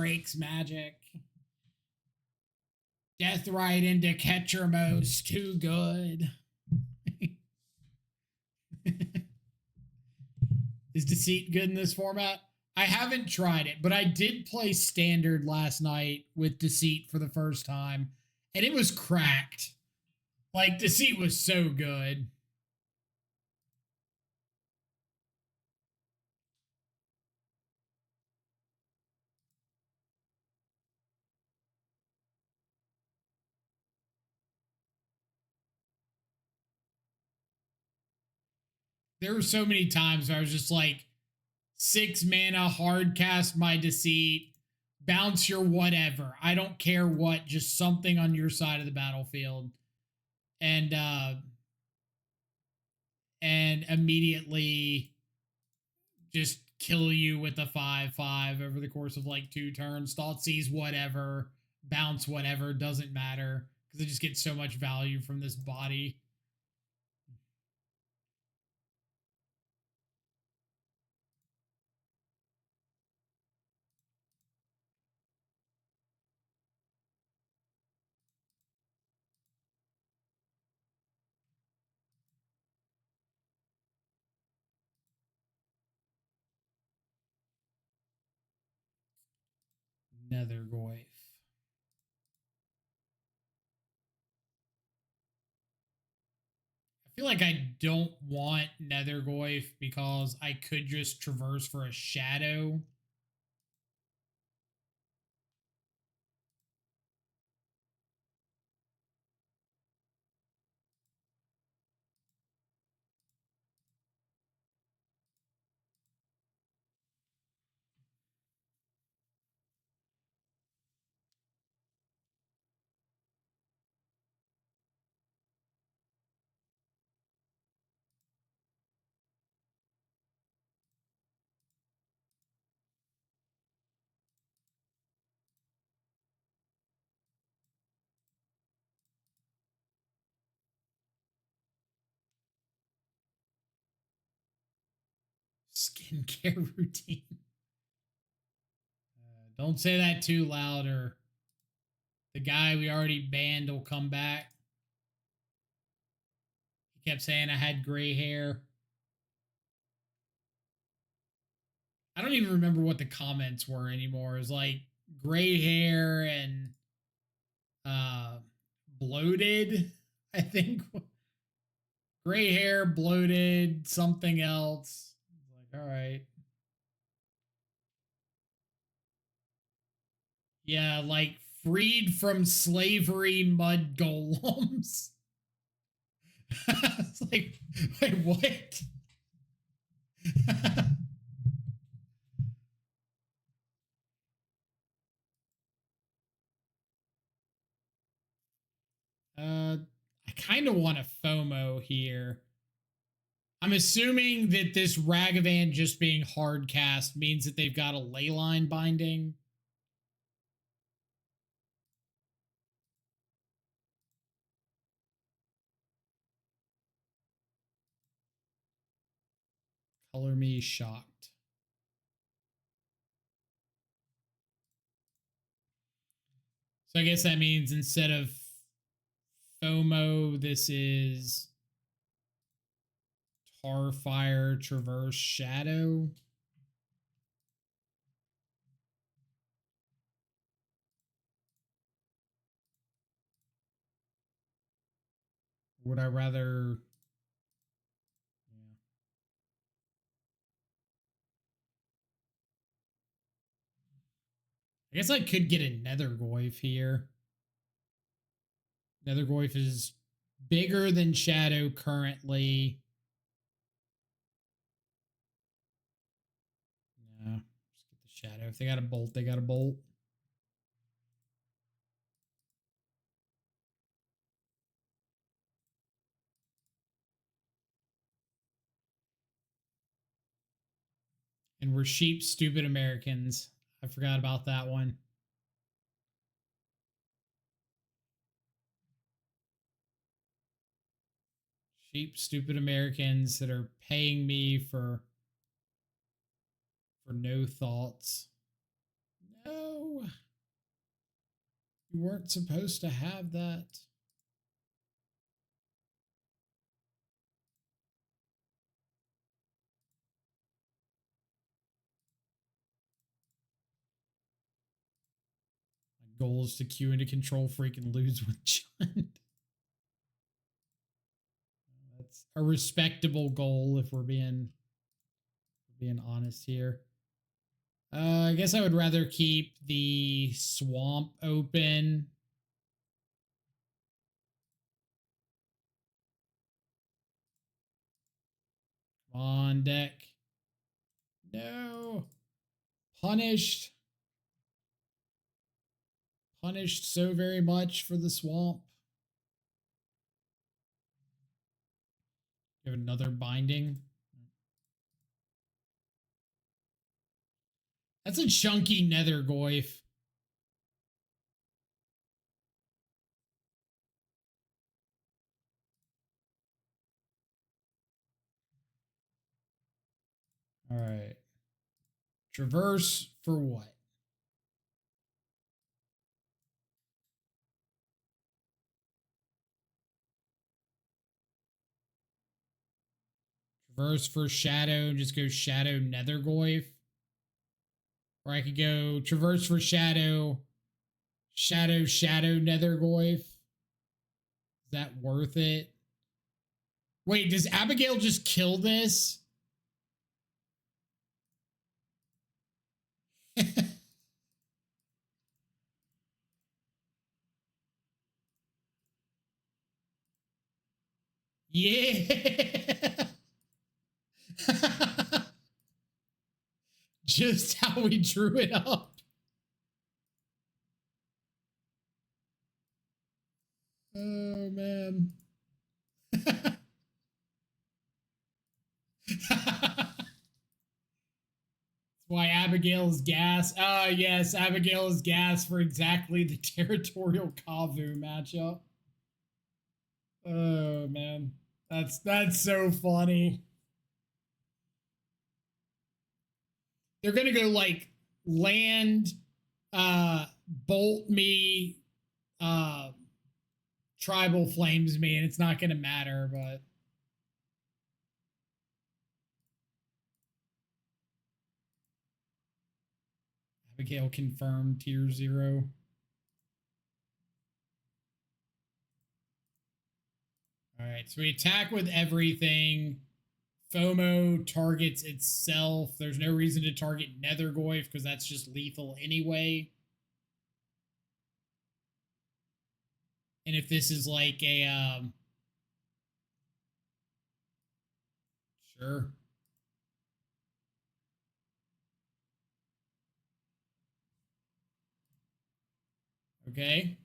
breaks magic. Death right into Ketchermos, too good. Is Deceit good in this format? I haven't tried it, but I did play Standard last night with Deceit for the first time, and it was cracked. Like, Deceit was so good. There were so many times where I was just like, 6 mana, hard cast my Deceit, bounce your whatever. I don't care what, just something on your side of the battlefield. And immediately just kill you with a 5/5 over the course of like 2 turns. Thoughtseize whatever, bounce whatever, doesn't matter. Because I just get so much value from this body. Nethergoyf. I feel like I don't want Nethergoyf because I could just traverse for a shadow. Skincare routine. Don't say that too loud, or the guy we already banned will come back. He kept saying I had gray hair. I don't even remember what the comments were anymore. It was like gray hair and bloated, I think. Gray hair, bloated, something else. Like, all right. Yeah, like freed from slavery mud golems. It's like, wait, what? I kind of want a FOMO here. I'm assuming that this Ragavan just being hard cast means that they've got a leyline binding. Color me shocked. So I guess that means instead of FOMO, this is Tarfire, Traverse, Shadow. Would I rather... I guess I could get a Nethergoyf here. Nethergoyf is bigger than Shadow currently. No, just get the Shadow. If they got a bolt, they got a bolt. And we're sheep, stupid Americans. I forgot about that one. Cheap, stupid Americans that are paying me for no thoughts. No. You weren't supposed to have that. My goal is to queue into Control Freak and lose with Jund. That's a respectable goal if we're being honest here. I guess I would rather keep the swamp open. Come on, deck. No. Punished. Punished so very much for the swamp. You have another binding. That's a chunky nether goyf. All right. Traverse for what? Traverse for shadow, just go shadow nether goyf. Or I could go traverse for shadow, shadow nether goyf. Is that worth it? Wait, does Abigail just kill this? Yeah. Just how we drew it up. Oh, man. That's why Abigail is gas. Ah, yes, Abigail is gas for exactly the territorial Kavu matchup. Oh, man. That's so funny. They're gonna go like land, bolt me, tribal flames me, and it's not gonna matter, but Abigail confirmed tier 0. All right, so we attack with everything. FOMO targets itself. There's no reason to target Nethergoyf because that's just lethal anyway. And if this is like a sure. Okay.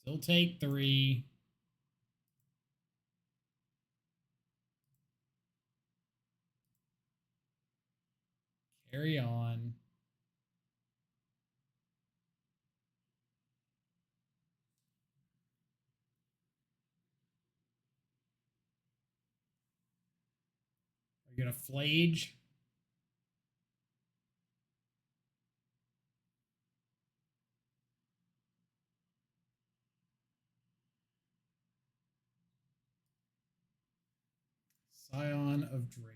Still take 3. Carry on. Are you gonna flage? Scion of Draco.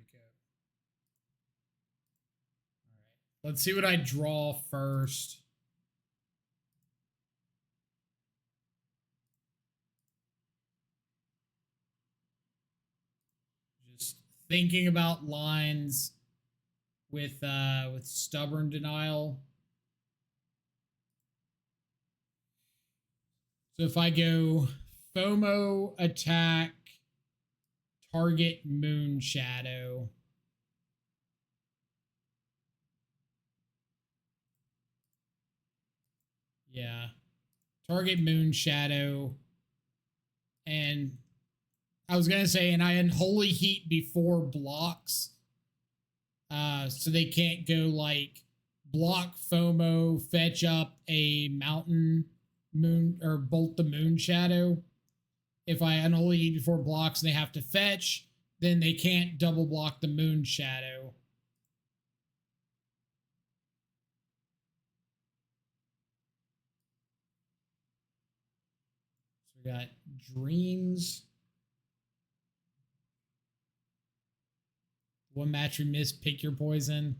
All right. Let's see what I draw first. Just thinking about lines with stubborn denial. So if I go FOMO attack, target Moonshadow. Yeah. Target Moonshadow. And I was going to say, and I Unholy Heat before blocks. So they can't go like block FOMO, fetch up a mountain moon or bolt the Moonshadow. If I Unholy Heat before blocks and they have to fetch, then they can't double block the Moonshadow. So we got Dreams. One match we missed, pick your poison.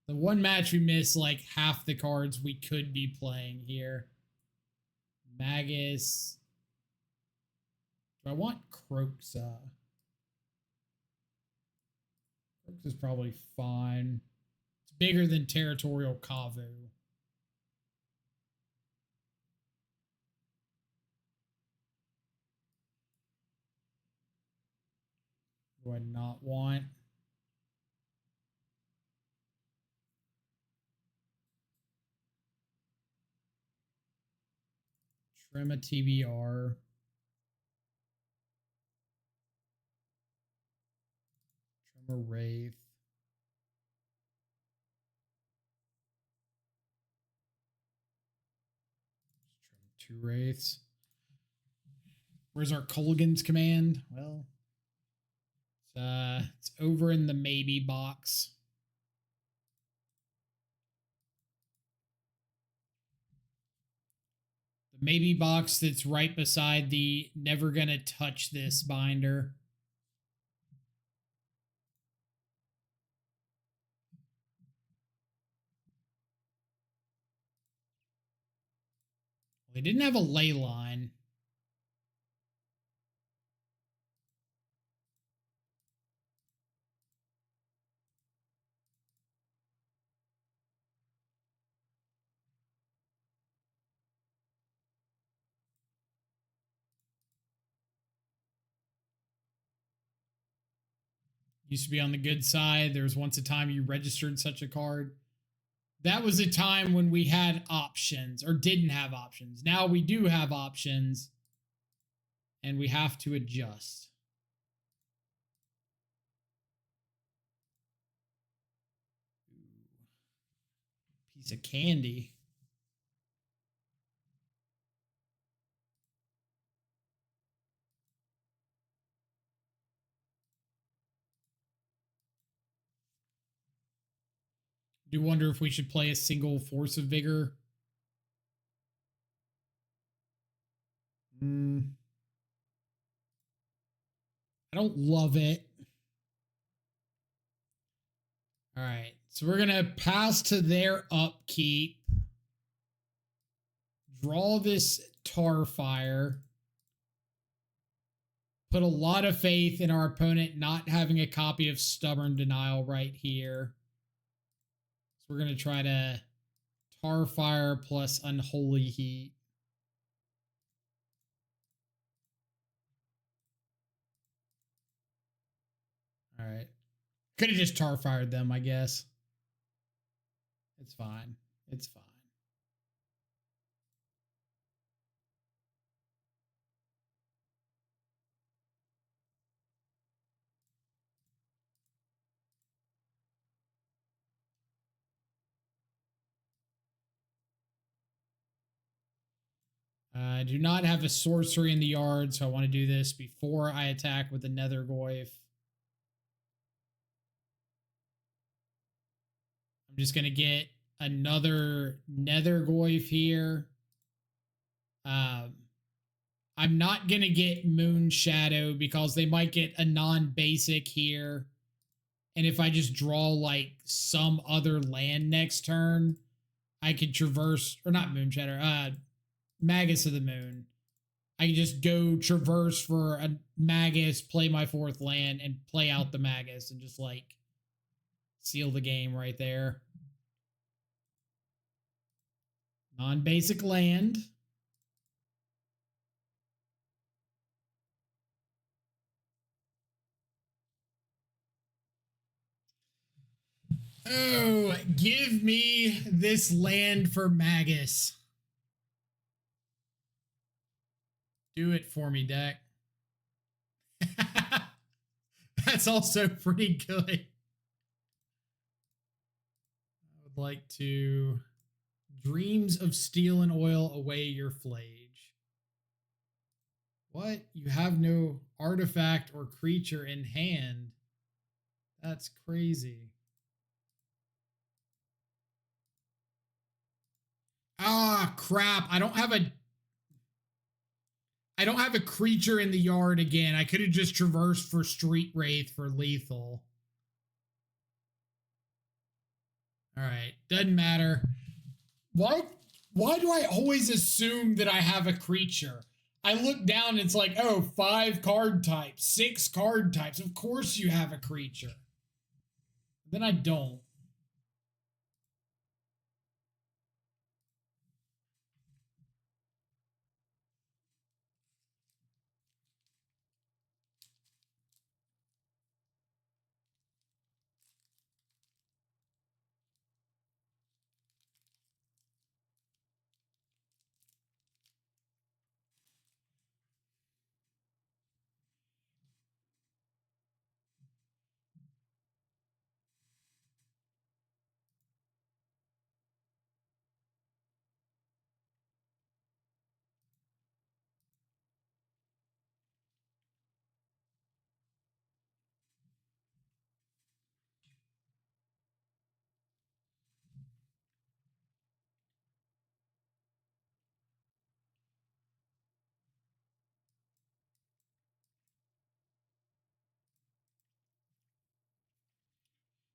The one match we missed, like half the cards we could be playing here. Magus. Do I want Croxa? Croxa is probably fine. It's bigger than Territorial Kavu. Do I not want? Trema TBR. Trema Wraith. Trim 2 Wraiths. Where's our Colgan's command? Well, it's over in the maybe box. The maybe box that's right beside the never gonna touch this binder. They didn't have a ley line. Used to be on the good side. There was once a time you registered such a card. That was a time when we had options or didn't have options. Now we do have options and we have to adjust. Piece of candy. Do wonder if we should play a single Force of Vigor. I don't love it. All right, so we're gonna pass to their upkeep. Draw this Tarfire. Put a lot of faith in our opponent not having a copy of Stubborn Denial right here. So we're going to try to Tarfire plus Unholy Heat. All right. Could have just Tarfired them, I guess. It's fine. It's fine. I do not have a sorcery in the yard, so I want to do this before I attack with the Nethergoyf. I'm just going to get another Nethergoyf here. I'm not going to get Moonshadow because they might get a non-basic here. And if I just draw like some other land next turn, I could traverse, or not Moonshadow, Magus of the Moon. I can just go traverse for a Magus, play my 4th land, and play out the Magus and just like seal the game right there. Non-basic land. Oh, give me this land for Magus. Do it for me, deck. That's also pretty good. I would like to Dreams of Steel and Oil away your Flage. What? You have no artifact or creature in hand? That's crazy. Ah, crap. I don't have a creature in the yard again. I could have just traversed for Street Wraith for lethal. All right, doesn't matter. Why do I always assume that I have a creature? I look down and it's like, oh, 5 card types, 6 card types. Of course you have a creature. Then I don't.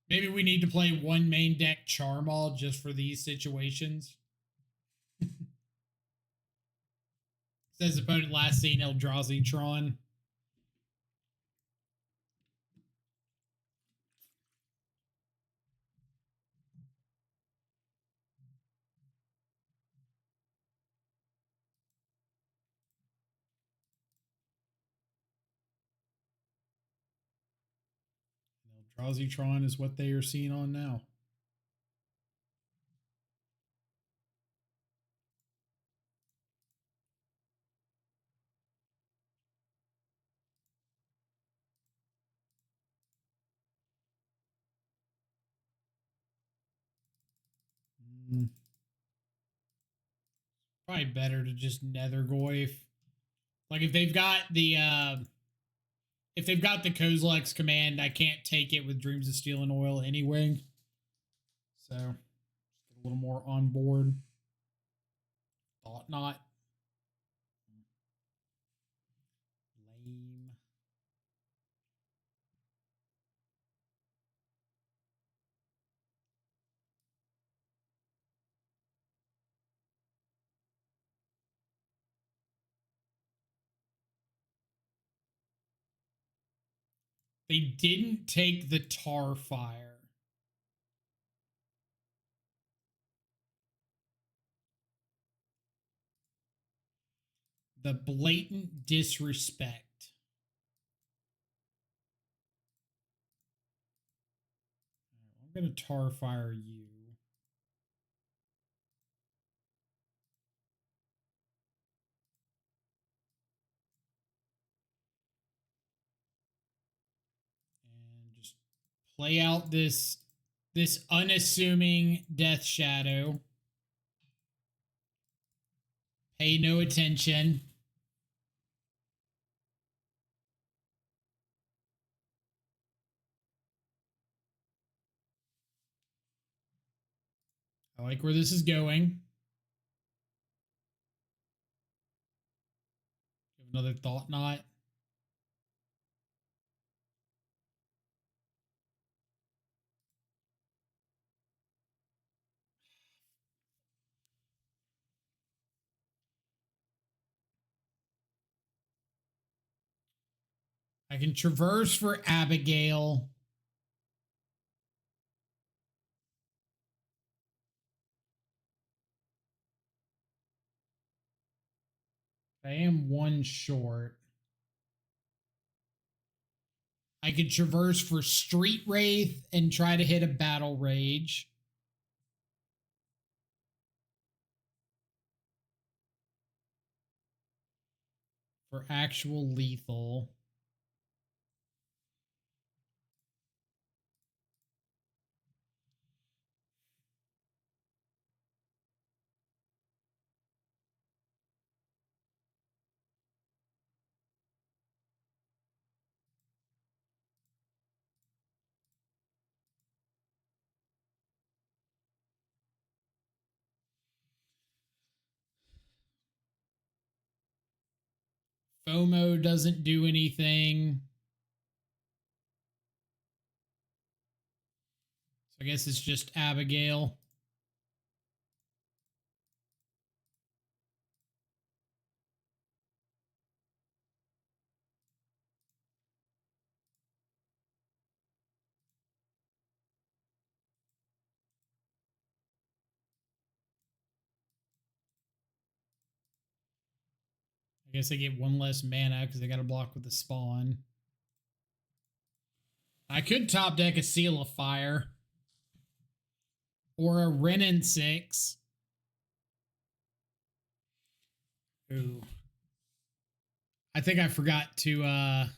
Maybe we need to play one main deck Charmal just for these situations. Says opponent last seen Eldrazi Tron. Eldrazi Tron is what they are seeing on now. Probably better to just Nethergoyf. Like if they've got the Kozilek's command, I can't take it with Dreams of Steel and Oil anyway. So just get a little more on board. Thought not. Lame. They didn't take the Tarfire. The blatant disrespect. I'm going to Tarfire you. And just play out this unassuming Death Shadow. Pay no attention. I like where this is going. Give another Thought Knot. I can traverse for Abigail. I am 1 short. I could traverse for Street Wraith and try to hit a Battle Rage. For actual lethal. FOMO doesn't do anything. So I guess it's just Abigail. I guess they get one less mana because they got to block with the spawn. I could top deck a Seal of Fire. Or a Wrenn and 6. Ooh. I think I forgot to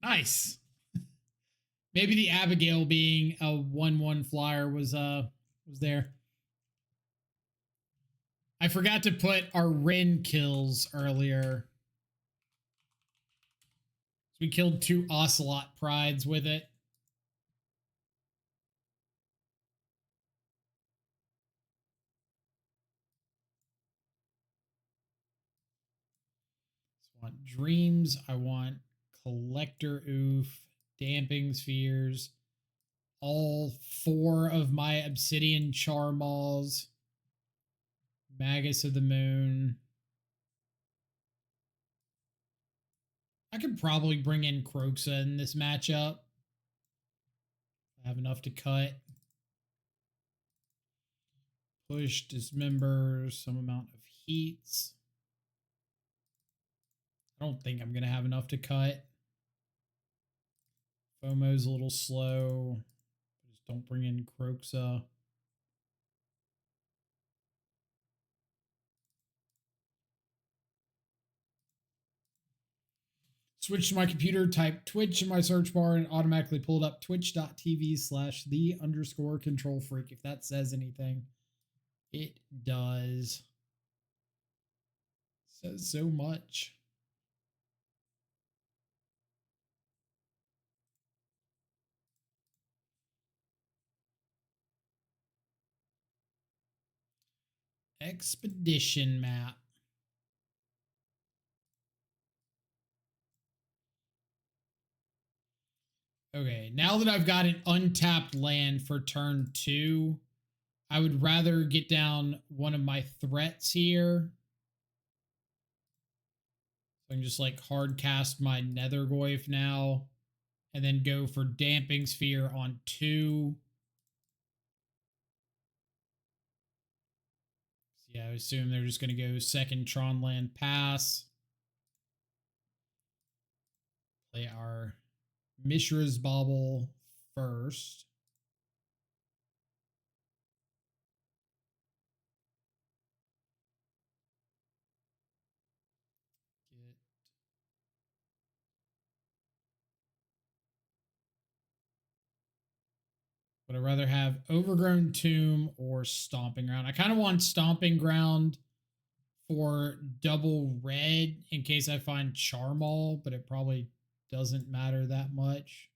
nice. Maybe the Abigail being a 1/1 flyer was there. I forgot to put our Wrenn kills earlier. So we killed 2 Ocelot Prides with it. So I want Dreams. I want Collector Oof, Damping Spheres, all 4 of my Obsidian Charmals, Magus of the Moon. I could probably bring in Kroxa in this matchup. I have enough to cut. Push, dismember, some amount of heats. I don't think I'm going to have enough to cut. FOMO's a little slow. Just don't bring in Kroxa. Switch to my computer, type Twitch in my search bar, and automatically pulled up twitch.tv/the_control freak. If that says anything, it does. It says so much. Expedition map. Okay, now that I've got an untapped land for turn 2, I would rather get down one of my threats here. So I can just like hard cast my Nethergoyf now and then go for Damping Sphere on 2. So yeah, I assume they're just going to go second Tron land pass. Play our Mishra's Bauble first. Would I rather have Overgrown Tomb or Stomping Ground? I kind of want Stomping Ground for double red in case I find Charmal, but it probably doesn't matter that much.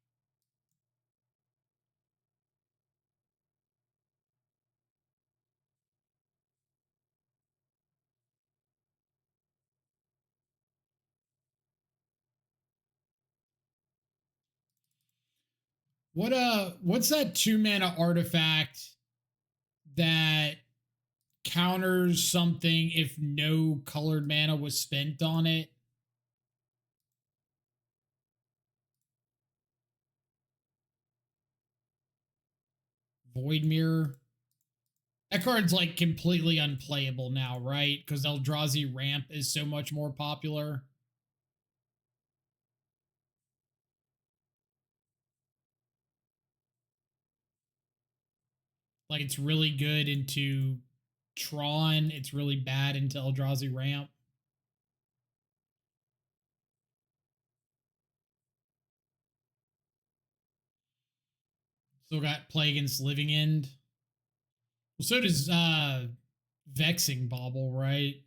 What's that 2-mana artifact that counters something if no colored mana was spent on it? Void Mirror. That card's like completely unplayable now, right? Because Eldrazi Ramp is so much more popular. Like it's really good into Tron. It's really bad into Eldrazi Ramp. Still got Play Against Living End. Well, so does Vexing Bauble, right?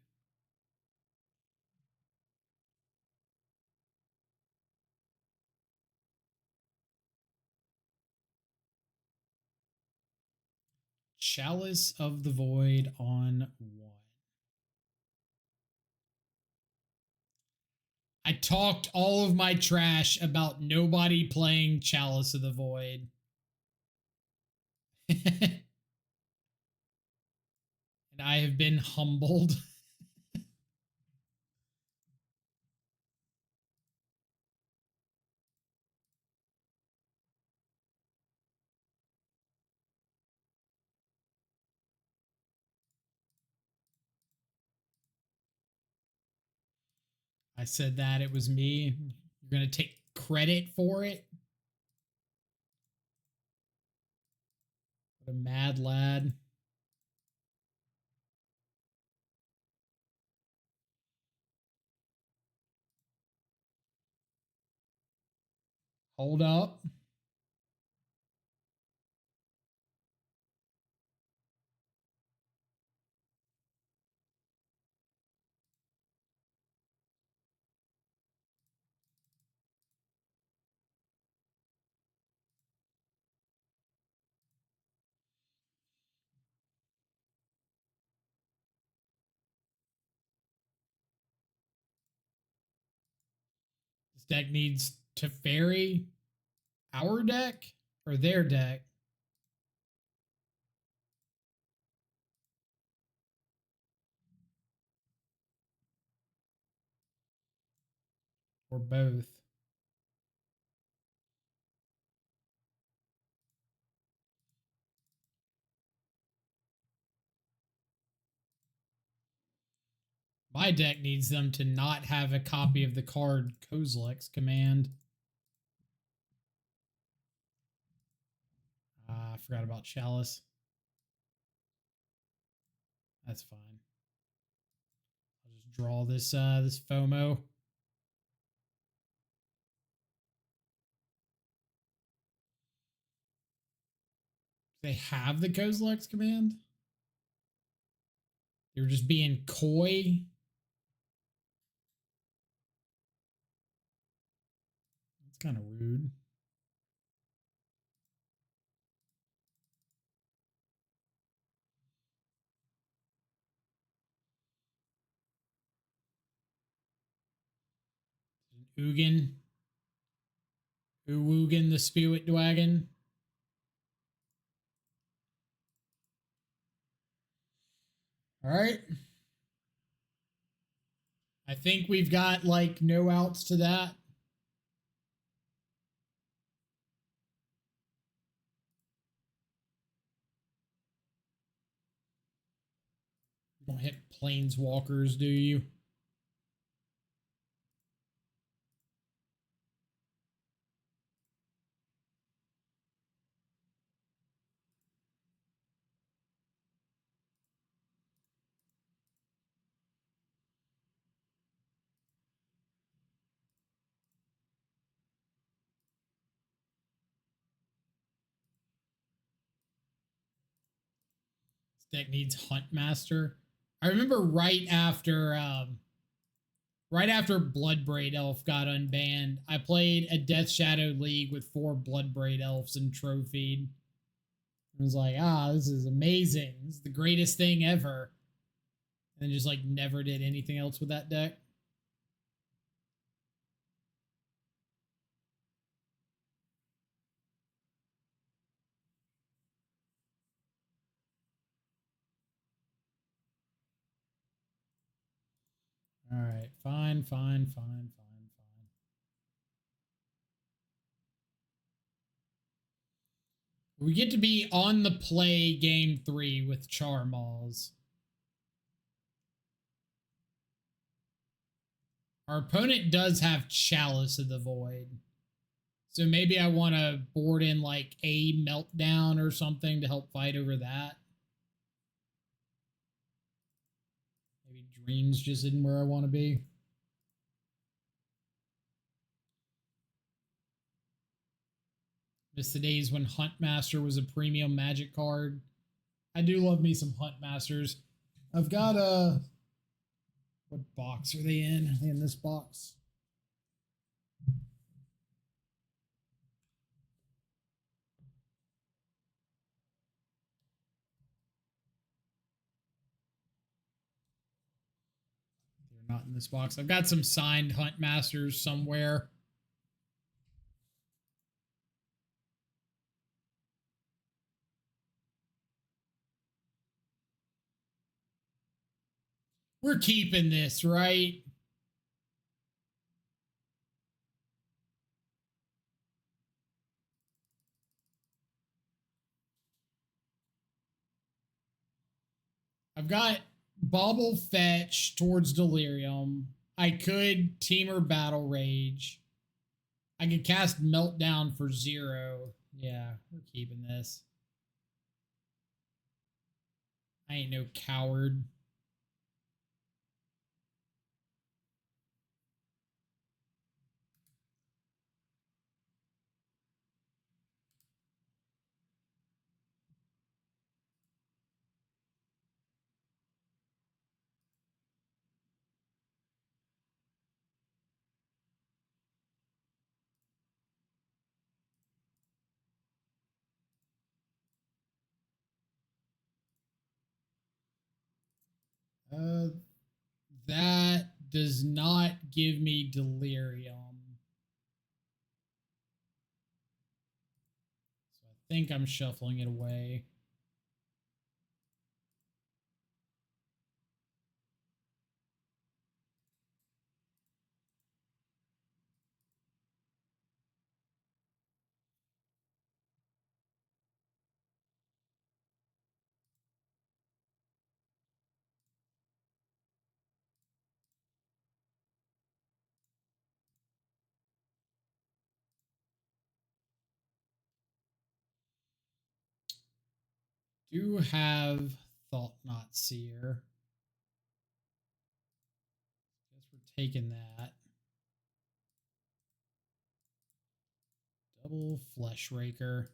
Chalice of the Void on 1. I talked all of my trash about nobody playing Chalice of the Void. And I have been humbled. I said that it was me. You're going to take credit for it? What a mad lad. Hold up. This deck needs to ferry our deck or their deck. Or both. My deck needs them to not have a copy of the card Kozilek's Command. I forgot about Chalice. That's fine. I'll just draw this this FOMO. They have the Kozilek's Command? They were just being coy. It's kind of rude. Ugin. Uwugin the Spirit Dwagon. All right. I think we've got like no outs to that. You don't hit planeswalkers, do you? This deck needs Huntmaster. I remember right after Bloodbraid Elf got unbanned, I played a Death Shadow League with 4 Bloodbraid Elves and trophied. I was like, this is amazing. This is the greatest thing ever. And just like never did anything else with that deck. All right, fine. We get to be on the play game 3 with Charmals. Our opponent does have Chalice of the Void. So maybe I want to board in like a Meltdown or something to help fight over that. Maybe Dreams just isn't where I want to be. Miss the days when Huntmaster was a premium Magic card. I do love me some Huntmasters. I've got a... What box are they in? Are they in this box? not in this box. I've got some signed Hunt Masters somewhere. We're keeping this, right? I've got Bauble Fetch towards Delirium. I could Teamer Battle Rage. I could cast Meltdown for 0. Yeah, we're keeping this. I ain't no coward. That does not give me Delirium. So I think I'm shuffling it away. Do have Thought Not Seer. Guess we're taking that. Double Flesh Raker.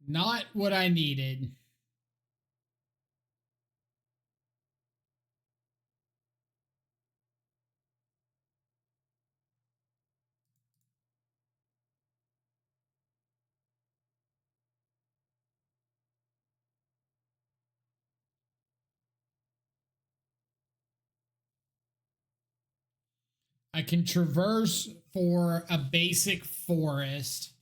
Not what I needed. I can traverse for a basic forest.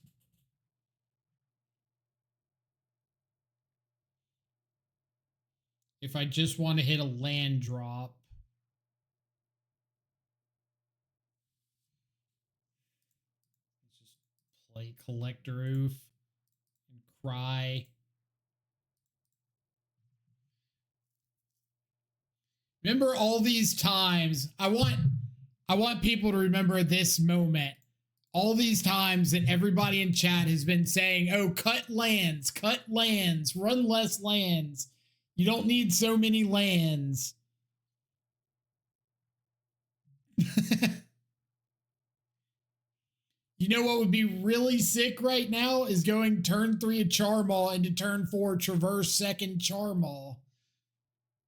If I just want to hit a land drop. Let's just play Collector Oof and cry. Remember all these times. I want people to remember this moment. All these times that everybody in chat has been saying, oh, cut lands, run less lands. You don't need so many lands. You know what would be really sick right now is going turn 3 a Charmaw into turn 4 Traverse second Charmaw.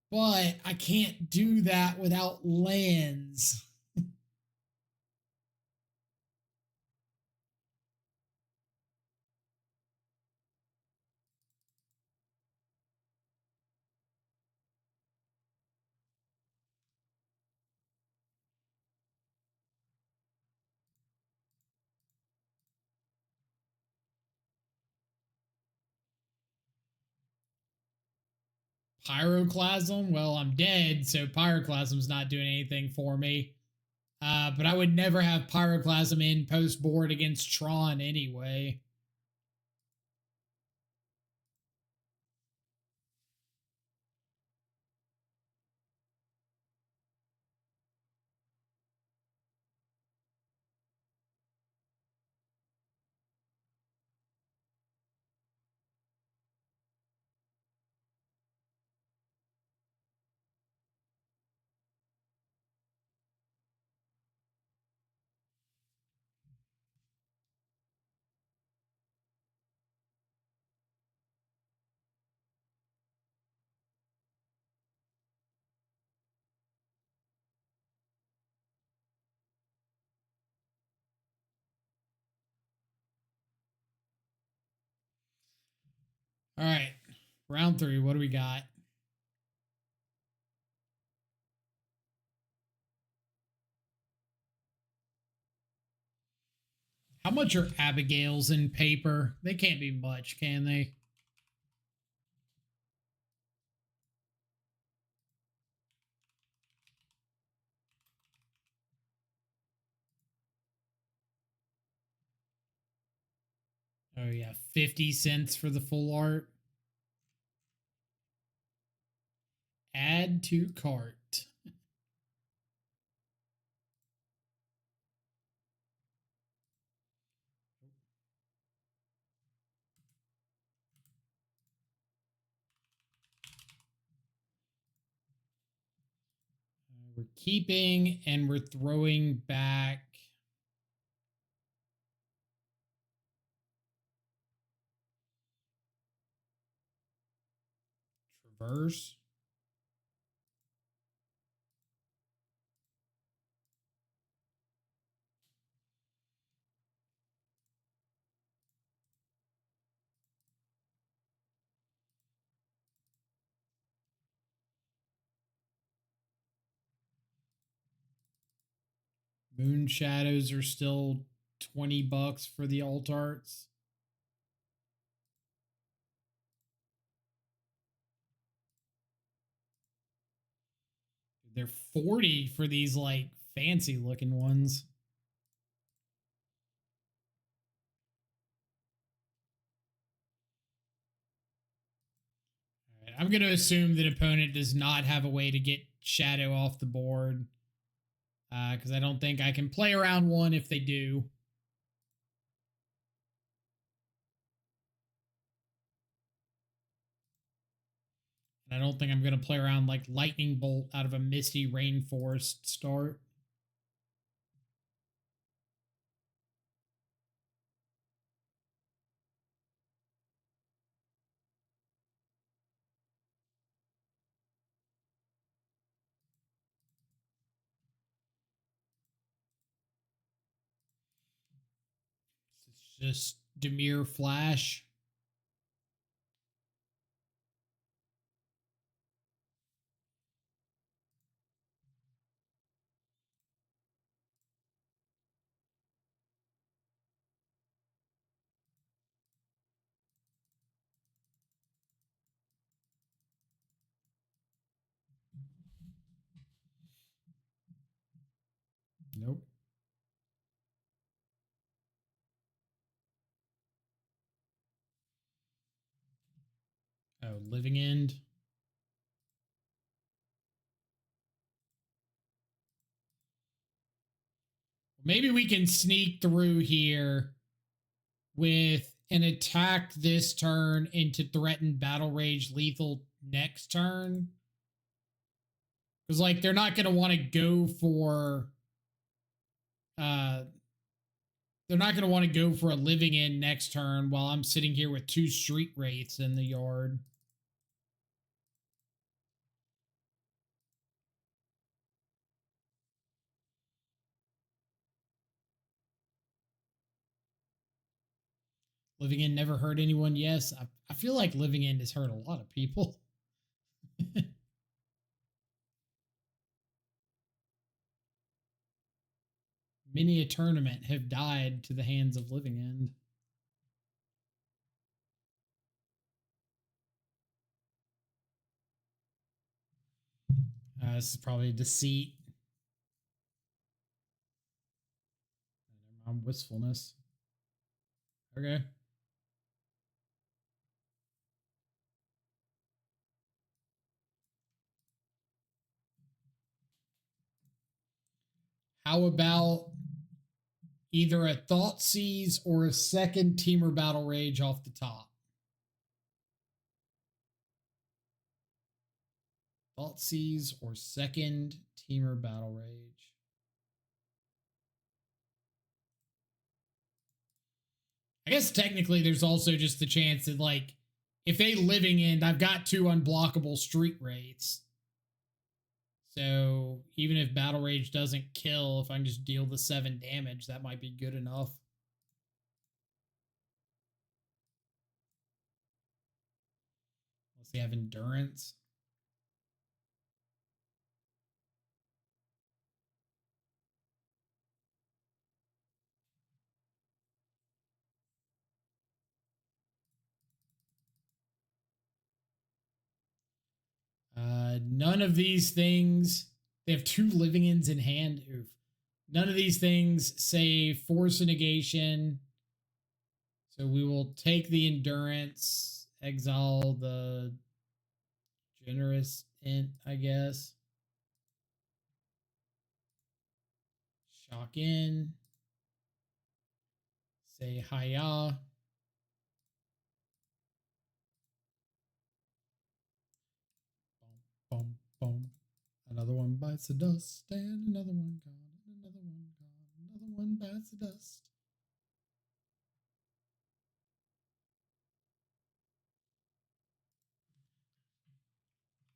But I can't do that without lands. Pyroclasm? Well, I'm dead, so Pyroclasm's not doing anything for me. But I would never have Pyroclasm in post board against Tron anyway. All right. Round 3. What do we got? How much are Abigail's in paper? They can't be much, can they? Oh, yeah. 50 cents for the full art. Add to cart. We're keeping and we're throwing back. Traverse. Moonshadows are still $20 for the alt arts. They're 40 for these like fancy looking ones. All right, I'm going to assume that opponent does not have a way to get Shadow off the board. Because I don't think I can play around one if they do. And I don't think I'm going to play around like Lightning Bolt out of a Misty Rainforest start. It's just Demir Flash. Nope. Oh, Living End. Maybe we can sneak through here with an attack this turn into threatened battle rage lethal next turn. Because like they're not going to want to go for they're not going to want to go for a Living End next turn while I'm sitting here with 2 Street Wraiths in the yard. Living End never hurt anyone. Yes, I feel like Living End has hurt a lot of people. Many a tournament have died to the hands of Living End. This is probably a deceit. Wistfulness. Okay. How about either a Thoughtseize or a second Teamer Battle Rage off the top? Thoughtseize or second Teamer Battle Rage. I guess technically there's also just the chance that like if they Living End, I've got 2 unblockable Street Wraiths. So even if Battle Rage doesn't kill, if I can just deal the 7 damage, that might be good enough. they have endurance. None of these things. They have 2 living ends in hand. Oof. None of these things say force a negation. So we will take the endurance, exile the generous int, I guess. Shock in. Say hiya. Boom, boom. Another one bites the dust, and another one gone, and another one gone, another one bites the dust.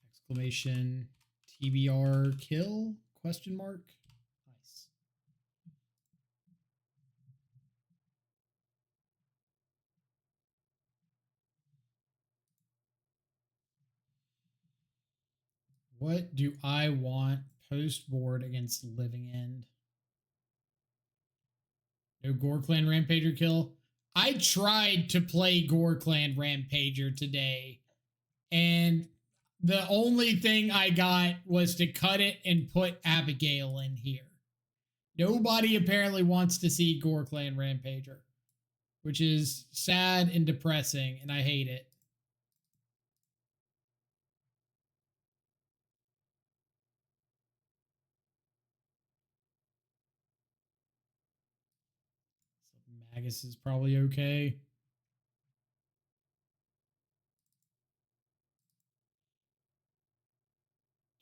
Exclamation TBR kill? Question mark. Nice. What do I want post board against Living End? No Gore Clan Rampager kill. I tried to play Gore Clan Rampager today, and the only thing I got was to cut it and put Abigail in here. Nobody apparently wants to see Gore Clan Rampager, which is sad and depressing, and I hate it. Magus is probably okay.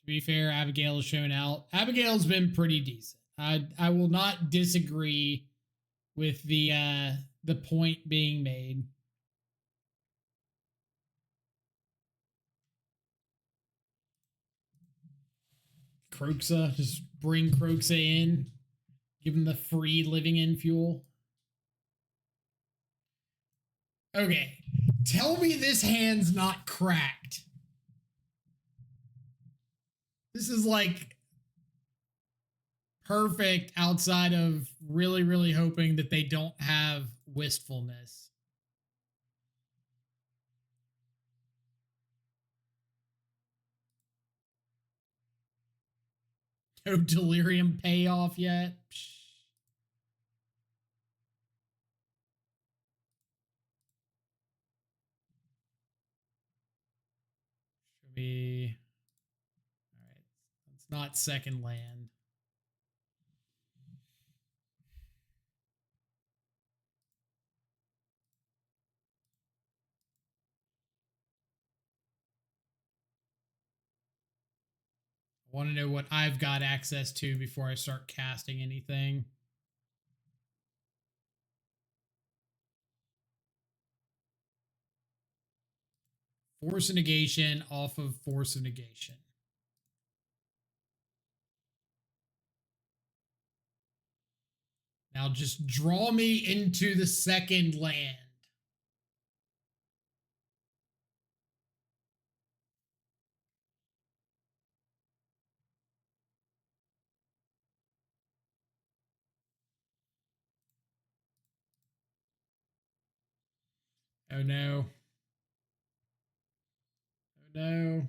To be fair, Abigail has shown out. Abigail's been pretty decent. I will not disagree with the point being made. Croxa, just bring Croxa in, give him the free living in fuel. Okay, tell me this hand's not cracked. This is like perfect outside of really, really hoping that they don't have wistfulness. No delirium payoff yet. Should be. All right. It's not second land. I want to know what I've got access to before I start casting anything. Force of negation off of force of negation. Now just draw me into the second land. Oh no. Oh no.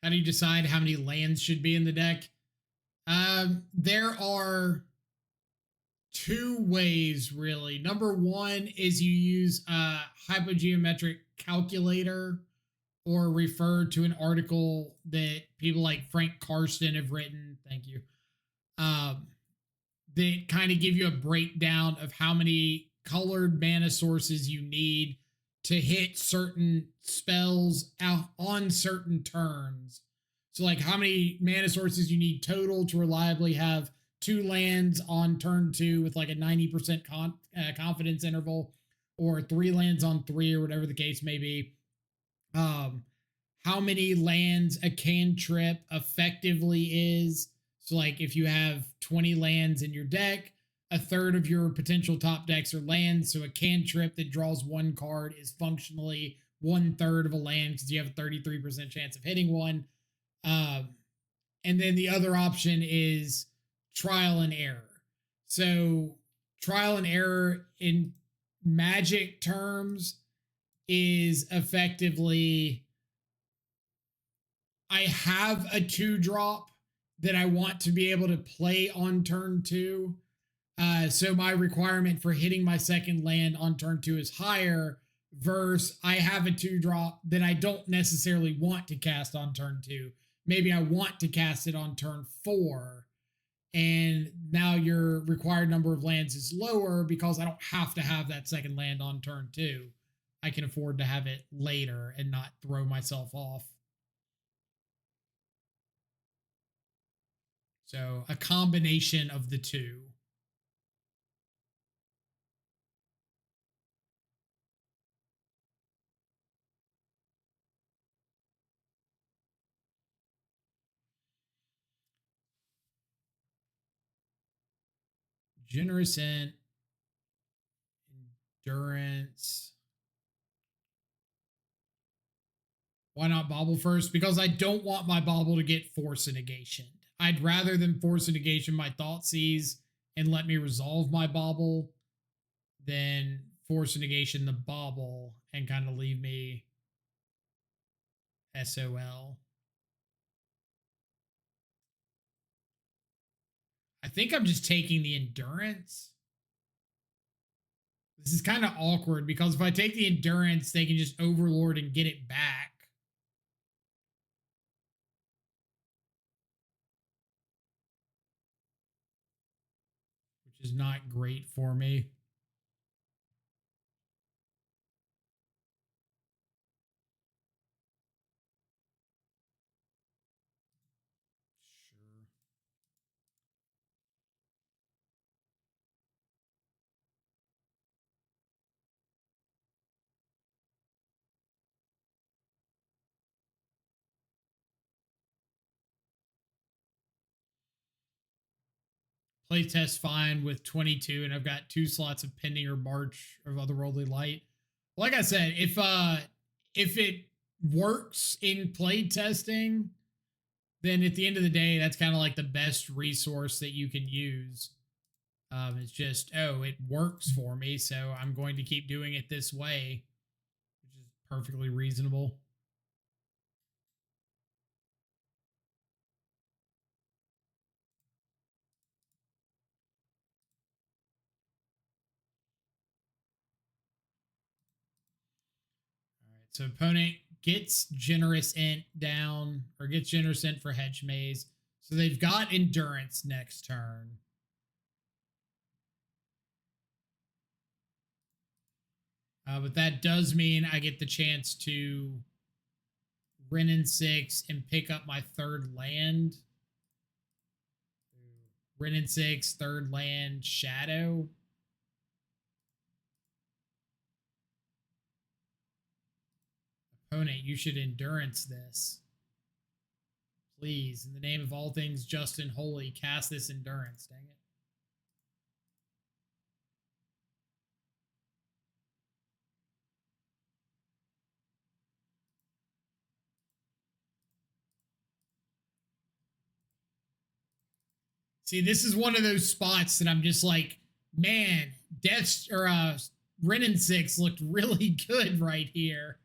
How do you decide how many lands should be in the deck? There are 2 ways, really. Number 1 is you use a hypogeometric calculator or refer to an article that people like Frank Karsten have written. Thank you. That kind of give you a breakdown of how many colored mana sources you need to hit certain spells out on certain turns. So, like, how many mana sources you need total to reliably have 2 lands on turn 2 with like a 90% confidence interval, or 3 lands on 3, or whatever the case may be. how many lands a cantrip effectively is. So, like, if you have 20 lands in your deck, a third of your potential top decks are lands. So, a cantrip that draws one card is functionally 1/3 of a land because you have a 33% chance of hitting one. And then the other option is trial and error. So, trial and error in Magic terms is effectively, I have a 2-drop that I want to be able to play on turn 2. So my requirement for hitting my second land on turn 2 is higher, versus I have a 2-drop that I don't necessarily want to cast on turn 2. Maybe I want to cast it on turn 4. And now your required number of lands is lower because I don't have to have that second land on turn 2. I can afford to have it later and not throw myself off. So a combination of the two. Generous Ent, Endurance. Why not Bauble first? Because I don't want my Bauble to get Force and Negation. I'd rather than Force and Negation my Thoughtseize and let me resolve my Bauble than Force and Negation the Bauble and kind of leave me SOL. I think I'm just taking the Endurance. This is kind of awkward because if I take the Endurance, they can just Overlord and get it back. Which is not great for me. Sure. Playtest fine with 22, and I've got 2 slots of Pending or March of Otherworldly Light. Like I said, if it works in playtesting, then at the end of the day, that's kind of like the best resource that you can use. It's just, oh, it works for me, so I'm going to keep doing it this way, which is perfectly reasonable. All right, so opponent gets Generous Ent down, or gets Generous Ent for Hedge Maze. So they've got Endurance next turn. But that does mean I get the chance to Wrenn and 6 and pick up my 3rd land. Wrenn and 6, 3rd land, Shadow. Opponent, you should Endurance this. Please, in the name of all things just and holy, cast this Endurance, dang it. See, this is one of those spots that I'm just like, man, Death or Wrenn and 6 looked really good right here.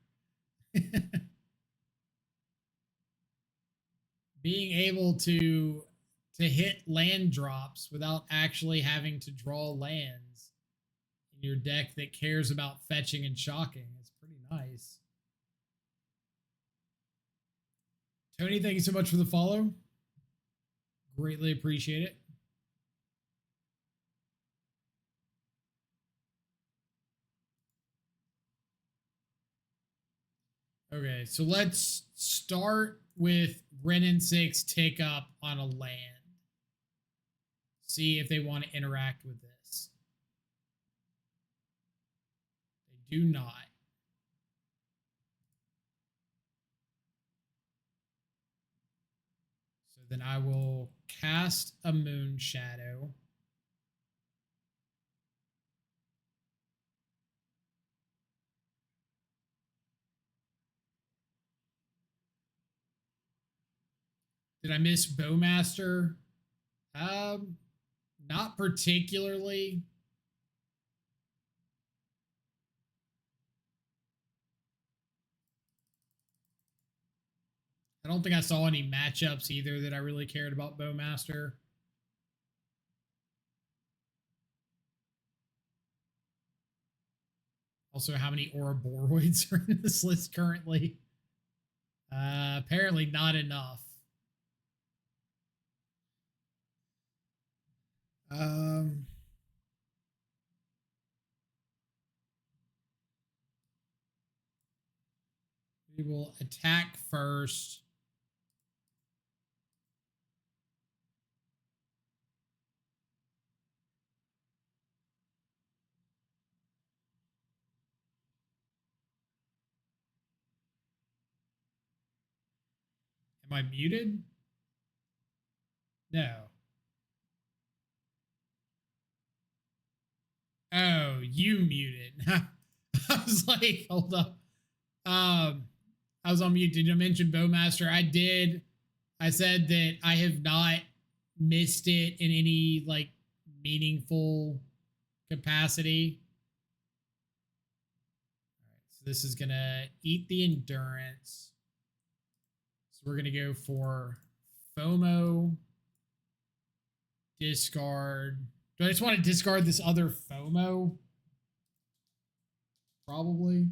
Being able to hit land drops without actually having to draw lands in your deck that cares about fetching and shocking is pretty nice. Tony, thank you so much for the follow. Greatly appreciate it. Okay, so let's start with Wrenn and 6 take up on a land. See if they want to interact with this. They do not. then I will cast a Moonshadow. Did I miss Bowmaster? Not particularly. I don't think I saw any matchups either that I really cared about Bowmaster. Also, how many Ouroboros are in this list currently? Apparently not enough. We will attack first. Am I muted? No. Oh, you muted. I was like, hold up. I was on mute. Did you mention Bowmaster? I did. I said that I have not missed it in any like meaningful capacity. All right, so this is gonna eat the endurance. So we're gonna go for FOMO, discard. Do I just want to discard this other FOMO? Probably.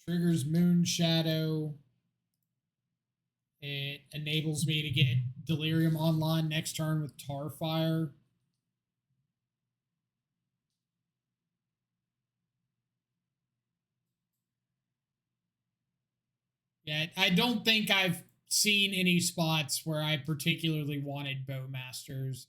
Triggers Moonshadow. It enables me to get Delirium online next turn with Tarfire. Yeah, I don't think I've seen any spots where I particularly wanted Bowmasters.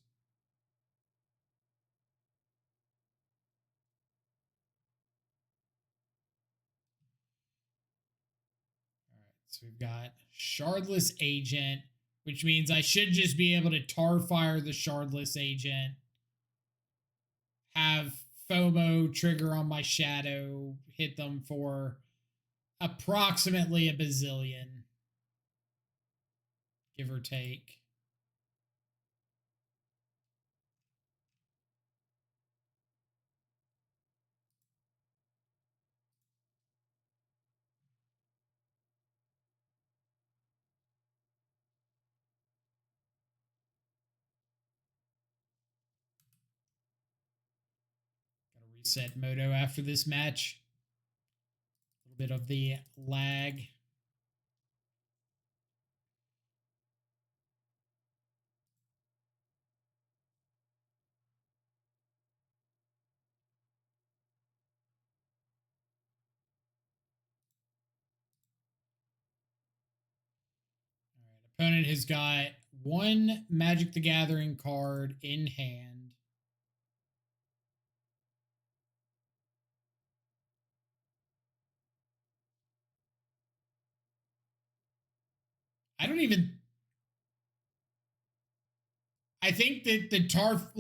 All right, so we've got Shardless Agent, which means I should just be able to Tarfire the Shardless Agent, have FOMO trigger on my Shadow, hit them for approximately a bazillion, give or take. Gotta reset Moto after this match. A little bit of the lag. Opponent has got one Magic the Gathering card in hand. I don't even. I think that the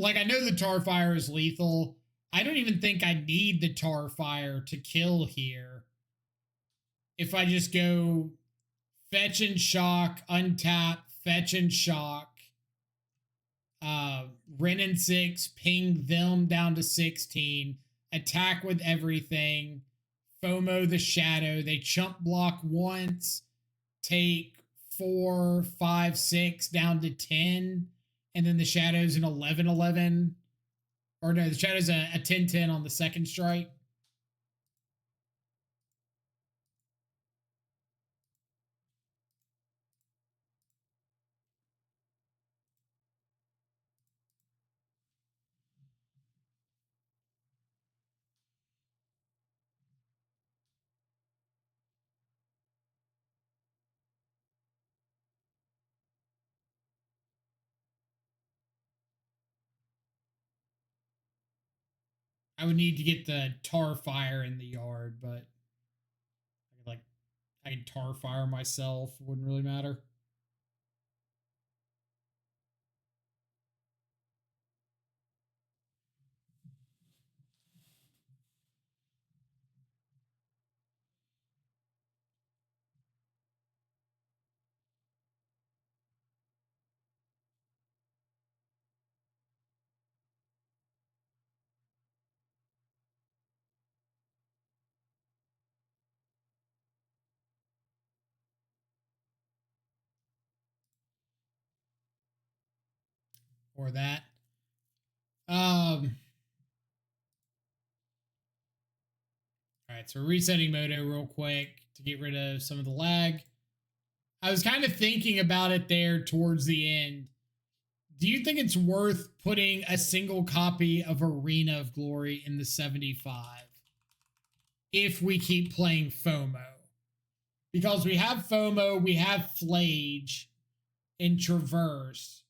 I know the Tarfire is lethal. I don't even think I need the Tarfire to kill here. If I just go fetch and shock, untap, fetch and shock, Ren and 6, ping them down to 16, attack with everything, FOMO the Shadow. They chump block once, take 4, 5, 6 down to 10, and then the Shadow's an 11-11. Or no, the Shadow's a 10-10 on the second strike. I would need to get the Tarfire in the yard, but I I can tar fire myself. Wouldn't really matter. Or that. All right, so we're resetting Moto real quick to get rid of some of the lag. I was kind of thinking about it there towards the end. Do you think it's worth putting a single copy of Arena of Glory in the 75 if we keep playing FOMO? Because we have FOMO, we have Flage in Traverse,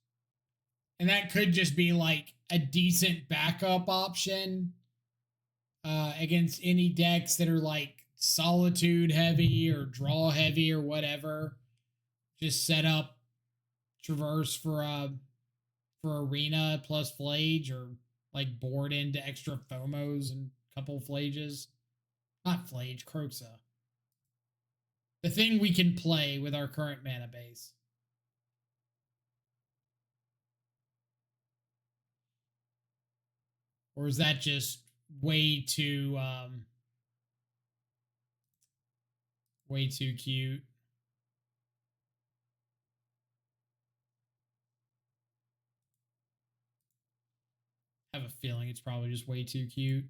and that could just be like a decent backup option against any decks that are like Solitude heavy or draw heavy or whatever. Just set up Traverse for Arena plus Flage, or like board into extra FOMOs and a couple Flages. Not Flage, Kroxa. The thing we can play with our current mana base. Or is that just way too cute? I have a feeling it's probably just way too cute.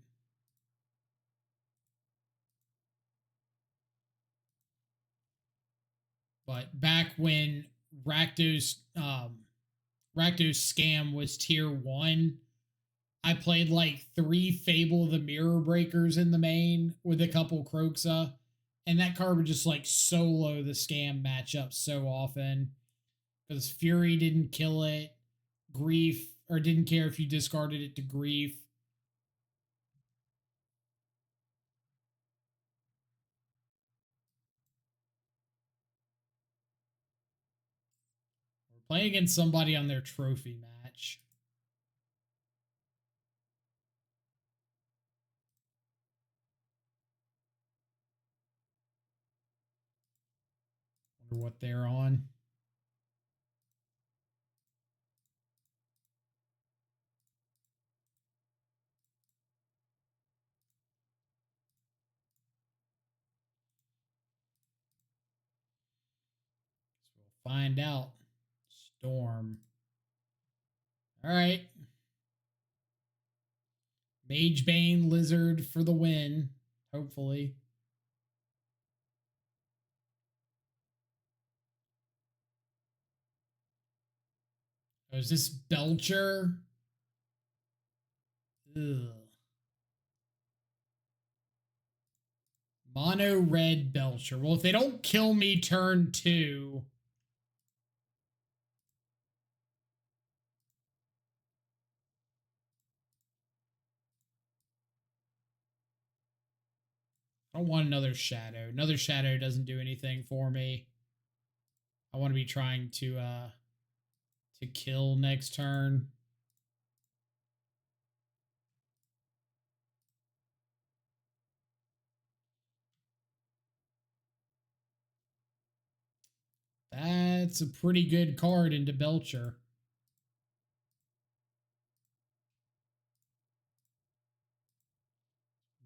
But back when Rakdos Scam was tier 1, I played like 3 Fable of the Mirror Breakers in the main with a couple Kroxa, and that card would just like solo the Scam matchup so often because Fury didn't kill it, Grief, or didn't care if you discarded it to Grief. We're playing against somebody on their trophy match. Wonder what they're on. So we'll find out. Storm. All right. Magebane Lizard for the win, hopefully. Oh, is this Belcher? Ugh. Mono red Belcher. Well, if they don't kill me turn 2. I don't want another Shadow. Another Shadow doesn't do anything for me. I want to be trying to kill next turn. That's a pretty good card into Belcher.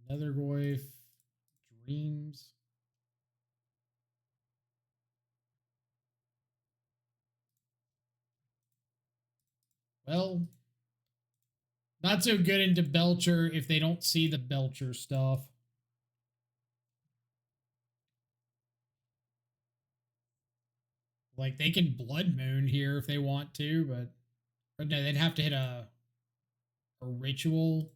Nethergoyf, Dreams. Well, not so good into Belcher if they don't see the Belcher stuff. Like, they can Blood Moon here if they want to, but or no, they'd have to hit a ritual.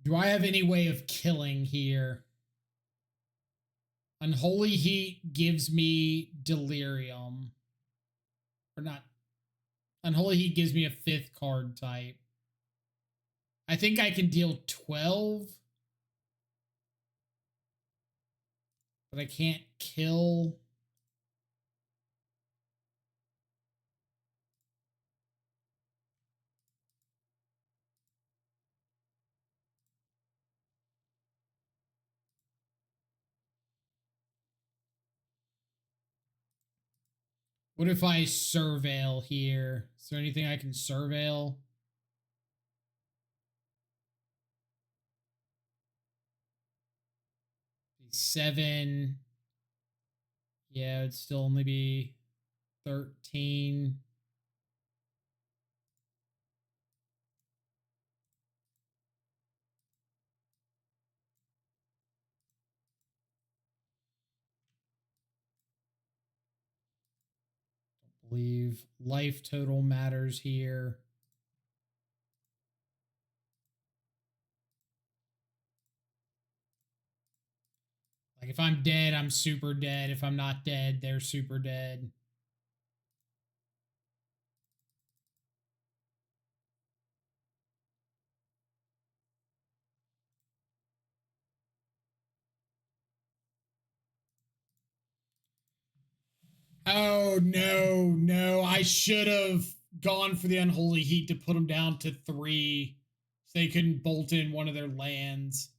Do I have any way of killing here? Unholy Heat gives me Delirium. Or not. Unholy Heat gives me a 5th card type. I think I can deal 12. But I can't kill. What if I surveil here? Is there anything I can surveil? Seven. Yeah, it'd still only be 13. Don't believe life total matters here. Like if I'm dead, I'm super dead. If I'm not dead, they're super dead. Oh, no, no. I should have gone for the Unholy Heat to put them down to 3 so they couldn't bolt in one of their lands.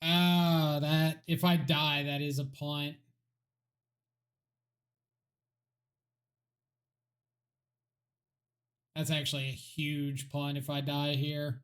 Ah, that if I die, that is a punt. That's actually a huge punt if I die here.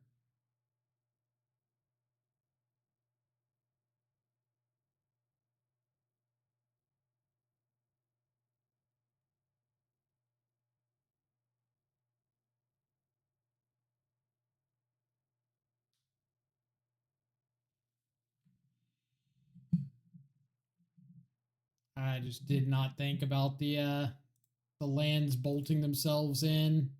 I just did not think about the lands bolting themselves in.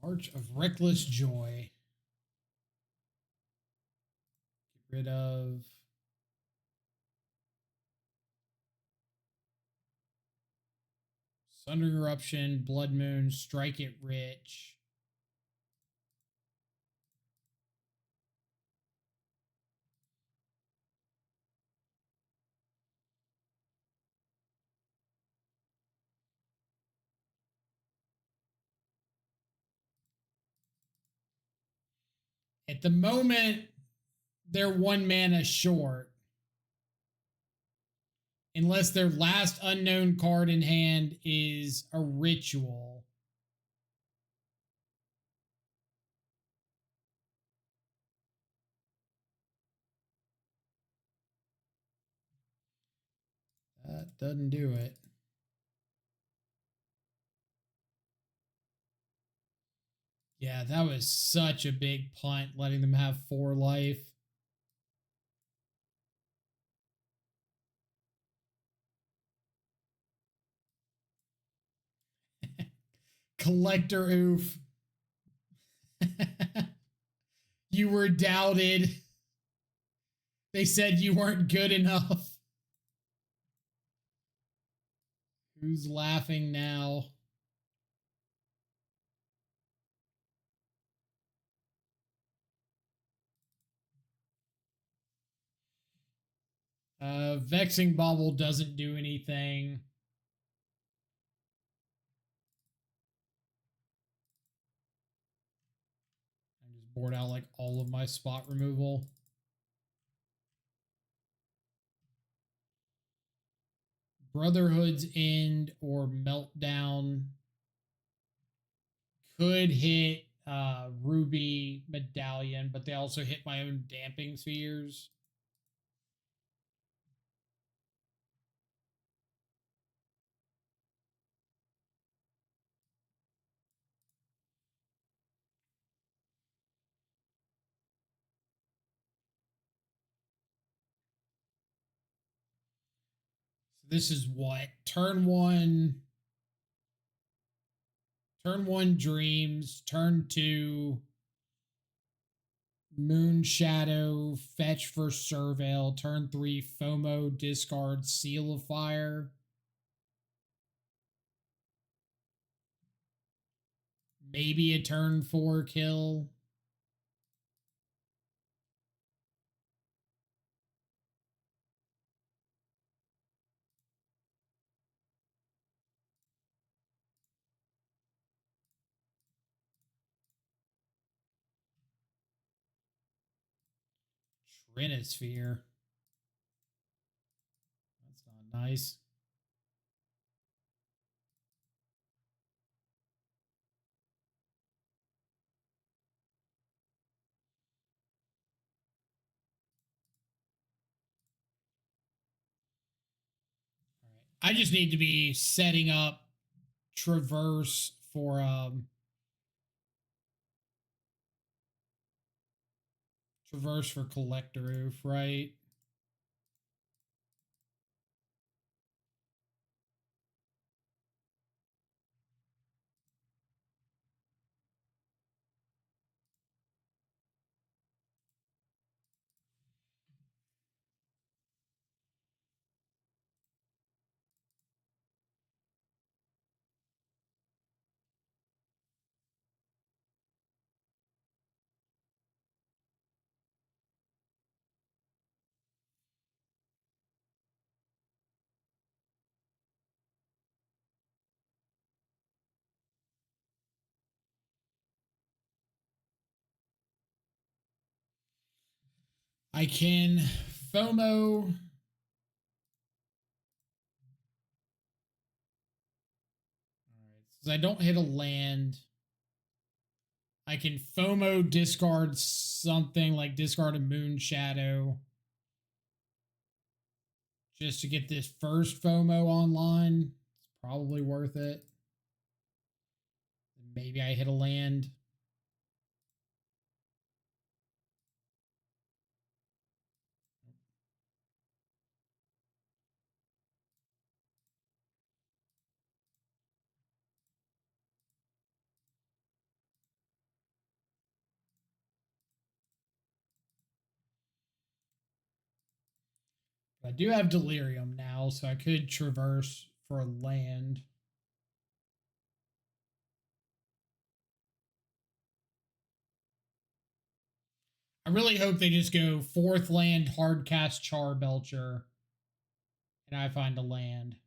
March of Reckless Joy. Get rid of Thunder Eruption, Blood Moon, Strike It Rich. At the moment, they're 1 mana short. Unless their last unknown card in hand is a ritual. That doesn't do it. Yeah, that was such a big punt, letting them have 4 life. Collector oof. You were doubted. They said you weren't good enough. Who's laughing now? Vexing Bauble doesn't do anything. I just board out like all of my spot removal. Brotherhood's End or Meltdown could hit Ruby Medallion, but they also hit my own Damping Spheres. This is what? Turn 1 dreams, turn 2 Moonshadow, fetch for Surveil, turn 3 FOMO, discard Seal of Fire. Maybe a turn 4 kill. Trinisphere. That's not nice. All right. I just need to be setting up Traverse for Collector Roof, right? I can FOMO. All right. Since I don't hit a land, I can FOMO discard something like discard a Moonshadow just to get this first FOMO online. It's probably worth it. Maybe I hit a land. I do have Delirium now, so I could Traverse for a land. I really hope they just go 4th land, hard cast Char Belcher, and I find a land.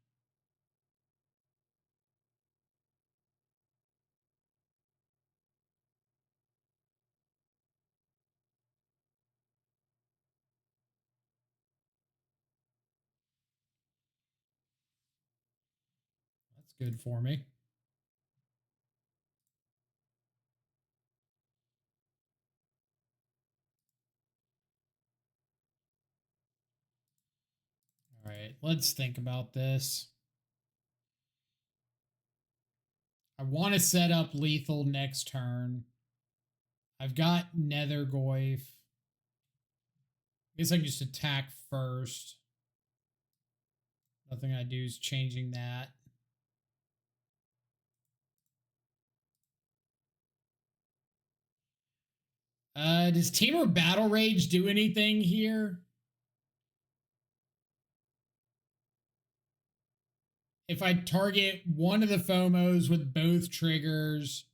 That's good for me. All right, let's think about this. I want to set up lethal next turn. I've got Nethergoyf. I guess I can just attack first. Nothing I do is changing that. Does Tamer Battle Rage do anything here? If I target one of the FOMOs with both triggers,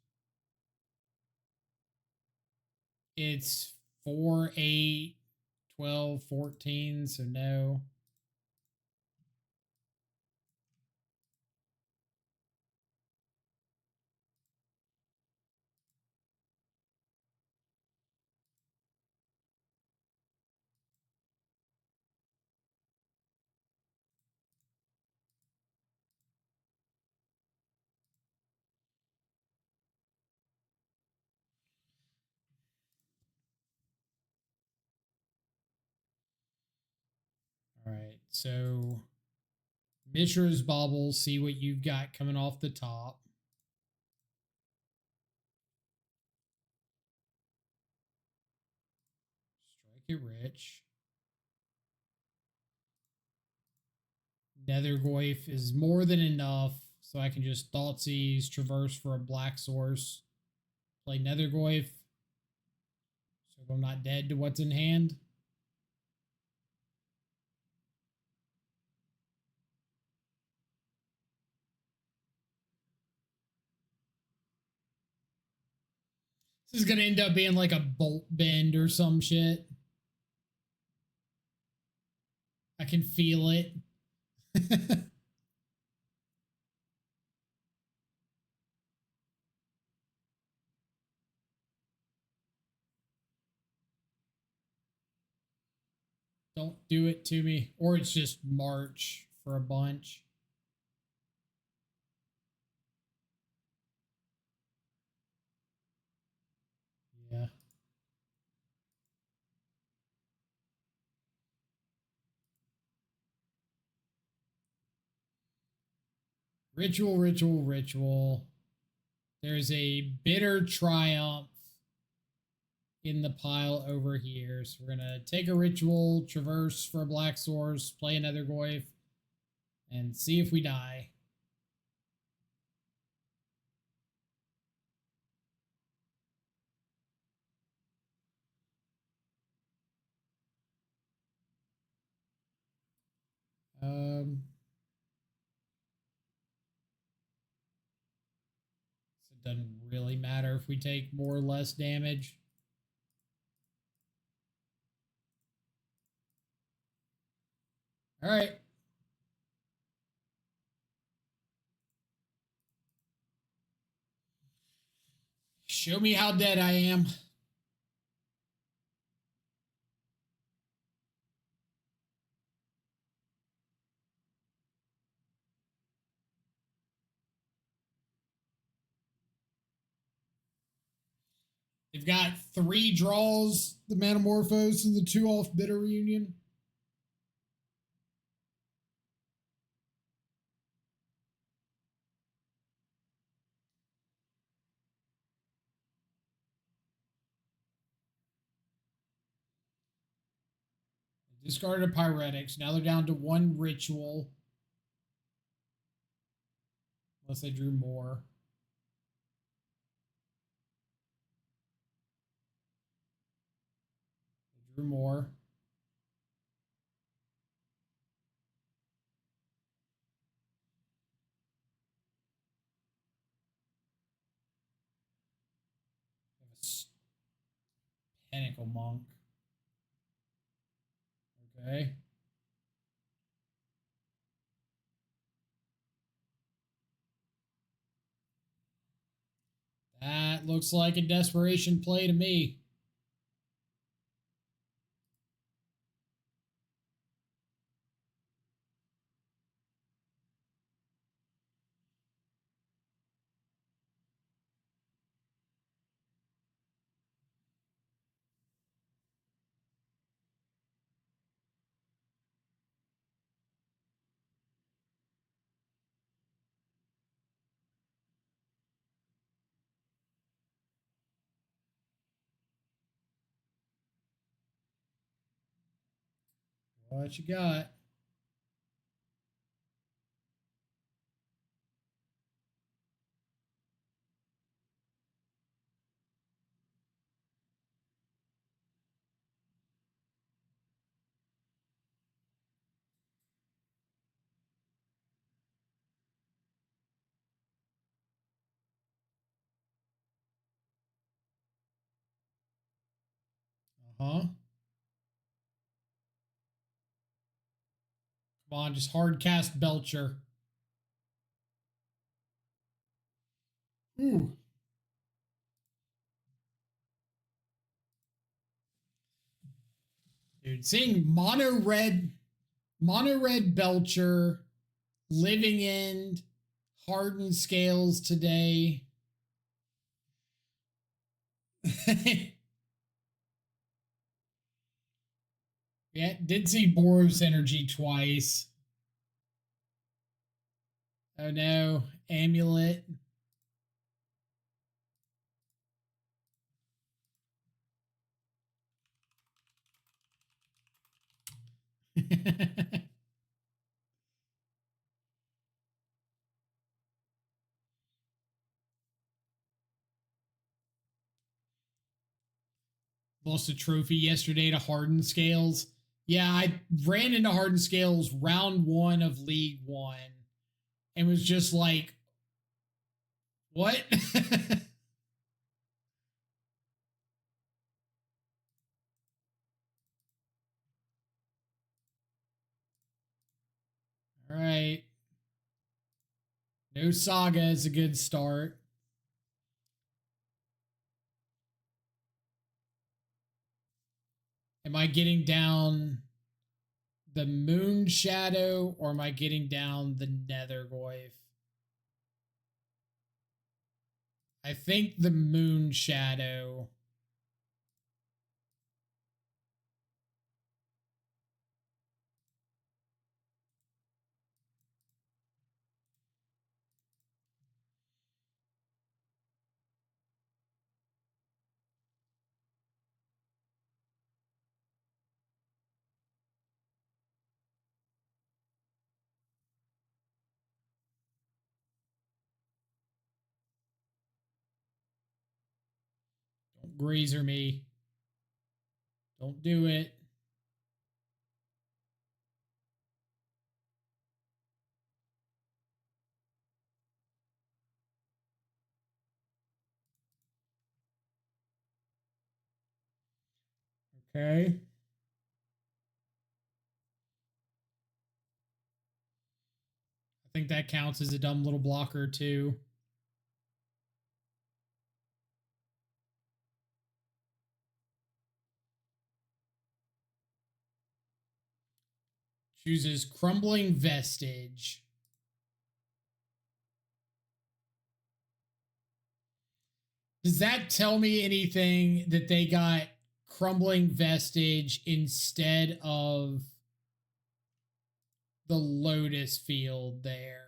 it's 4, 8, 12, 14, so no. All right, so Mishra's Bauble, see what you've got coming off the top. Strike it rich. Nethergoyf is more than enough, so I can just Thoughtseize, Traverse for a black source, play Nethergoyf. So if I'm not dead to what's in hand. This is gonna end up being like a bolt bend or some shit. I can feel it. Don't do it to me. Or it's just March for a bunch. Yeah. Ritual, ritual, ritual. There's a bitter triumph in the pile over here. So we're going to take a ritual, traverse for a black source, play another Goyf, and see if we die. So it doesn't really matter if we take more or less damage. All right. Show me how dead I am. They've got 3 draws, the Manamorphose and the 2 off Bitter Reunion. Discarded a Pyretics. Now they're down to 1 Ritual. Unless they drew more. They drew more. Pinnacle Monk. Okay. That looks like a desperation play to me. What you got? Uh-huh. Come on, just hard cast Belcher. Ooh. Dude, seeing mono red Belcher, Living End, Hardened Scales today. Yeah, did see Boros Energy twice. Oh no, Amulet. Lost a trophy yesterday to Hardened Scales. Yeah, I ran into Hardened Scales round 1 of League 1 and was just like, what? All right. No Saga is a good start. Am I getting down the Moonshadow or am I getting down the Nethergoyf? I think the Moonshadow. Don't grazer me. Don't do it. Okay. I think that counts as a dumb little blocker too. Chooses Crumbling Vestige. Does that tell me anything that they got Crumbling Vestige instead of the Lotus Field there?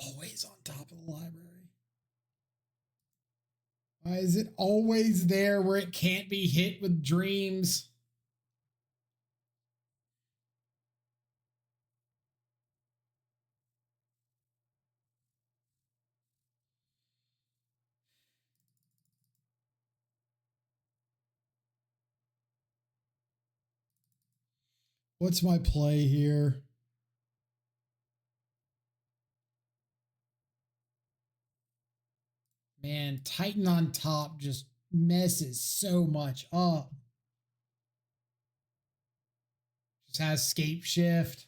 Always on top of the library. Why is it always there where it can't be hit with dreams? What's my play here? Man, Titan on top just messes so much up. Just has Scape Shift.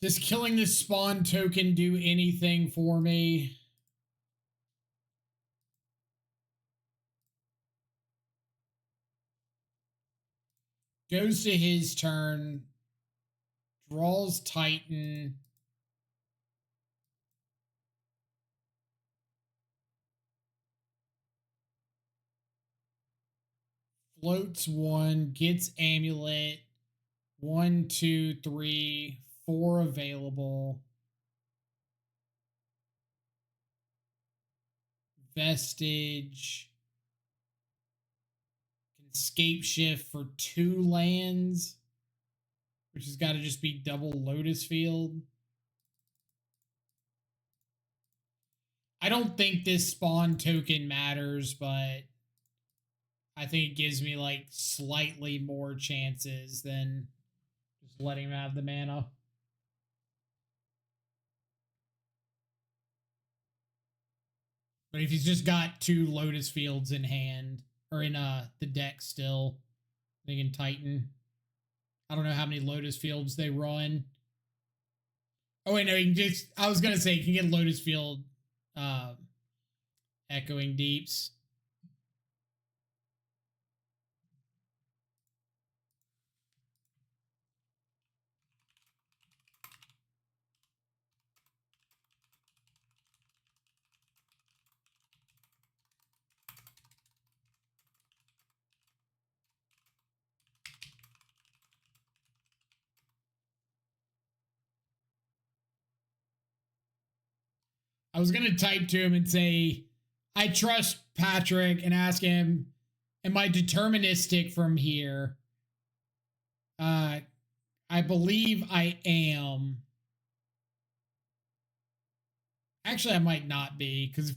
Does killing this spawn token do anything for me? Goes to his turn. Draws Titan. Floats 1. Gets Amulet. 1, 2, 3, 4 available. Vestige. Can Scape Shift for 2 lands, which has got to just be double Lotus Field. I don't think this spawn token matters, but I think it gives me like slightly more chances than just letting him have the mana. But if he's just got 2 Lotus Fields in hand or in the deck still, they can Titan. I don't know how many Lotus Fields they run. Oh wait, no, you can just I was gonna say you can get Lotus Field Echoing Deeps. I was going to type to him and say, I trust Patrick, and ask him, am I deterministic from here? I believe I am. Actually, I might not be, because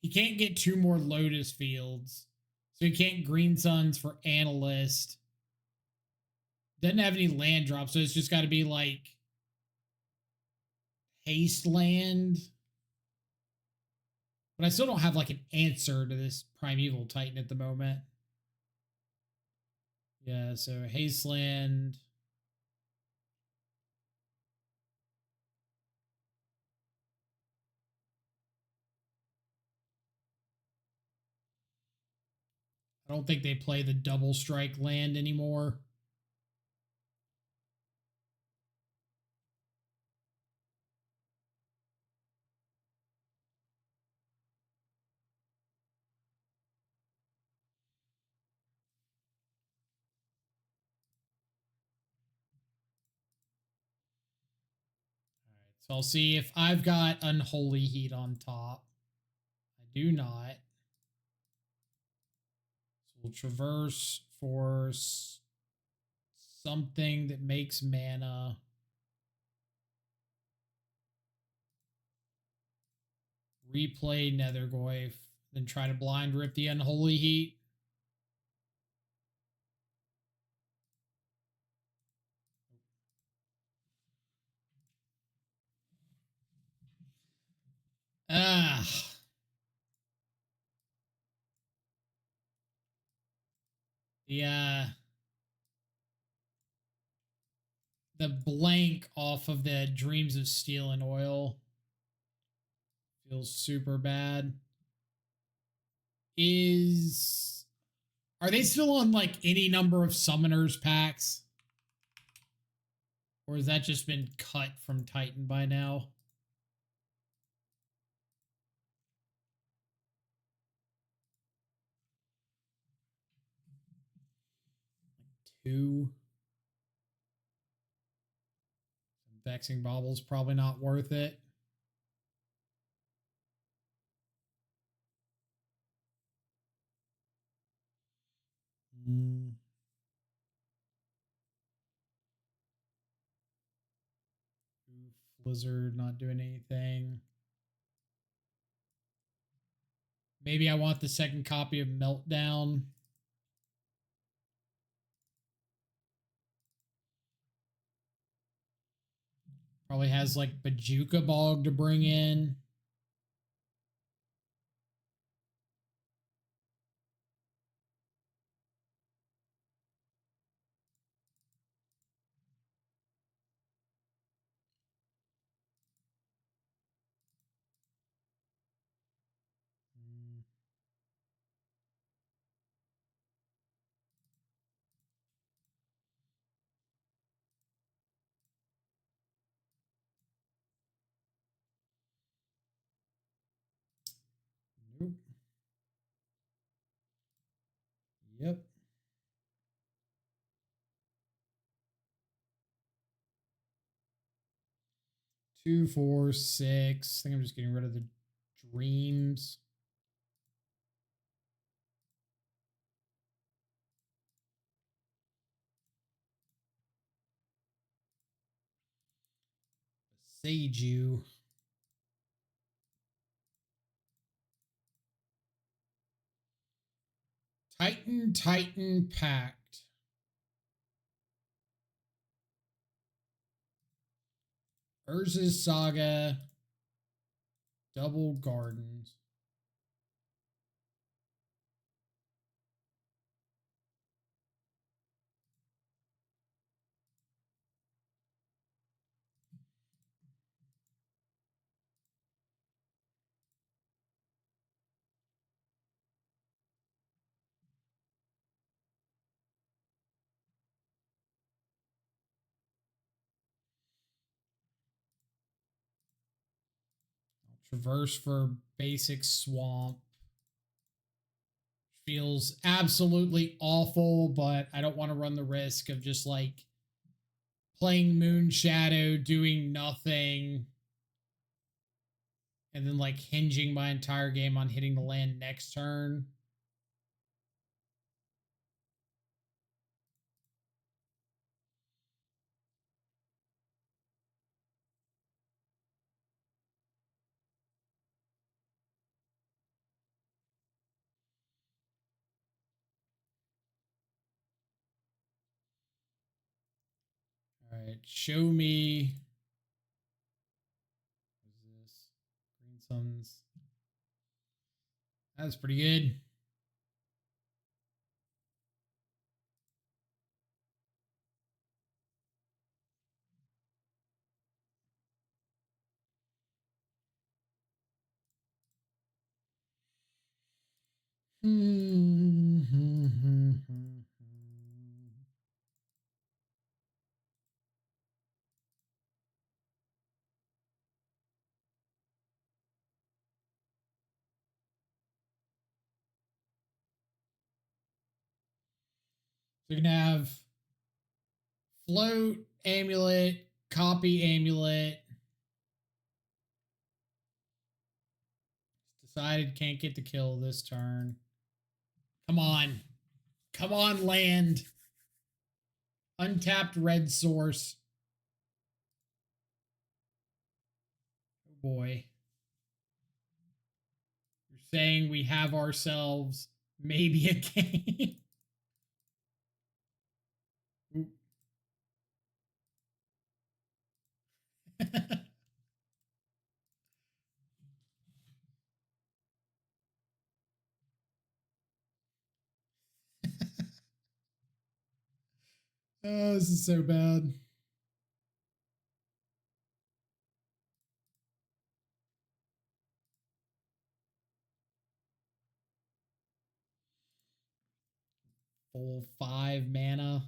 he can't get 2 more Lotus Fields. So he can't Green Suns for Analyst. Doesn't have any land drops, so it's just got to be like Haste Land. But I still don't have like an answer to this Primeval Titan at the moment. Yeah, so Haste Land. I don't think they play the double strike land anymore. All right, so I'll see if I've got Unholy Heat on top. I do not. So we'll traverse for something that makes mana. Replay Nethergoyf, then try to blind rip the Unholy Heat. Ah. Yeah. The blank off of the Dreams of Steel and Oil feels super bad. Are they still on like any number of summoners packs? Or has that just been cut from Titan by now? Like 2. Vexing Bobble's probably not worth it. Blizzard not doing anything. Maybe I want the second copy of Meltdown. Probably has like Bajuka Bog to bring in. Nope. Yep. 2, 4, 6. I think I'm just getting rid of the Dreams. Seiju. Titan Pact. Urza's Saga. Double Gardens. Traverse for basic Swamp. Feels absolutely awful, but I don't want to run the risk of just like playing Moonshadow, doing nothing, and then like hinging my entire game on hitting the land next turn. All right, show me. What is this? Green Suns. That's pretty good. So you can have float, amulet, copy amulet. Decided can't get the kill this turn. Come on. Come on, land. Untapped red source. Oh boy. You're saying we have ourselves maybe a game. Oh, this is so bad. Full 5 mana.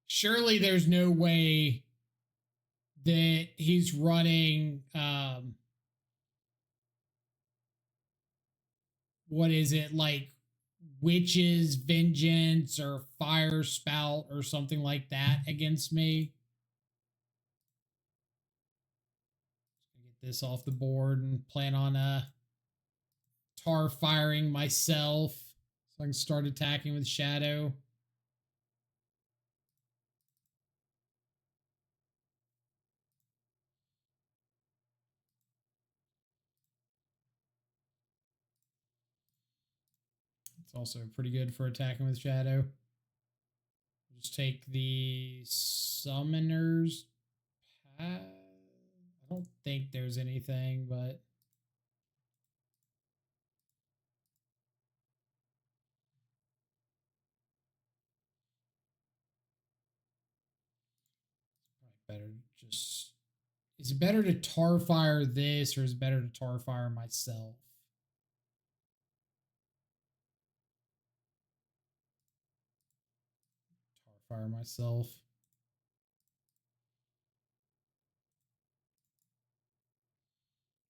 Surely there's no way that he's running what is it, like Witch's Vengeance or Fire Spout or something like that against me. Get this off the board and plan on tar firing myself so I can start attacking with Shadow. It's also pretty good for attacking with Shadow. Just take the Summoner's Path. I don't think there's anything, but better just. Is it better to tar fire this or is it better to tar fire myself? Tar fire myself.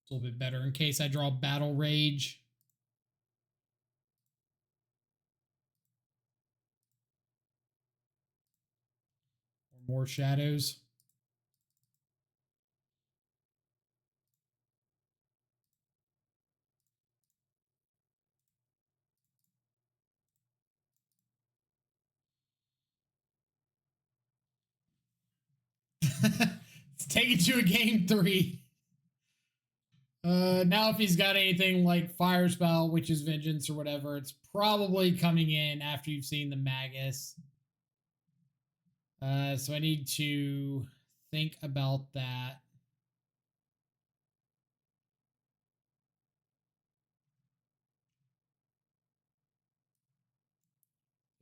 It's a little bit better in case I draw Battle Rage. Or more shadows. Let's take it to a game 3. Now if he's got anything like Fire Spell, Witch's Vengeance, or whatever, it's probably coming in after you've seen the Magus. So I need to think about that.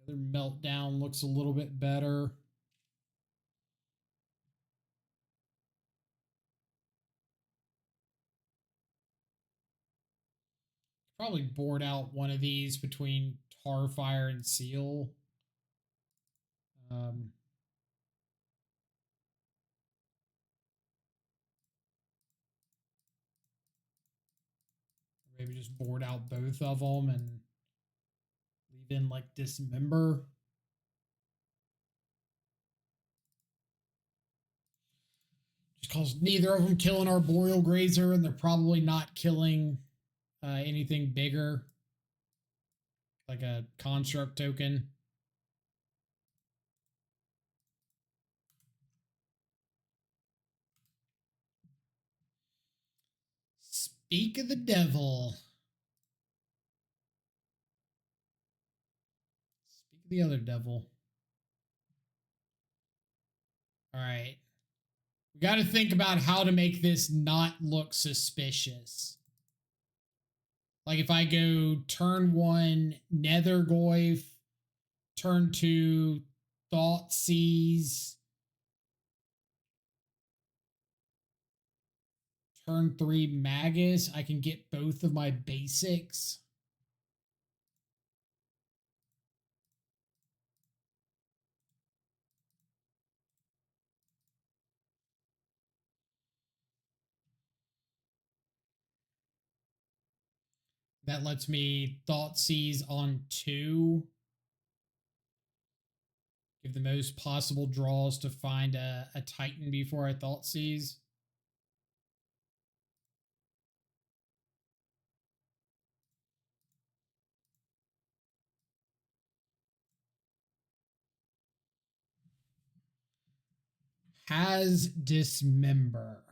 The other Meltdown looks a little bit better. Probably board out one of these between Tarfire and Seal. Maybe just board out both of them and leave in like Dismember. Just cause neither of them kill an Arboreal Grazer, and they're probably not killing anything bigger, like a construct token. Speak of the devil. Speak of the other devil. All right. We got to think about how to make this not look suspicious. Like if I go turn 1, Nethergoyf, turn 2, Thoughtseize, turn 3, Magus, I can get both of my basics. That lets me Thoughtseize on 2. Give the most possible draws to find a Titan before I Thoughtseize. Has Dismember.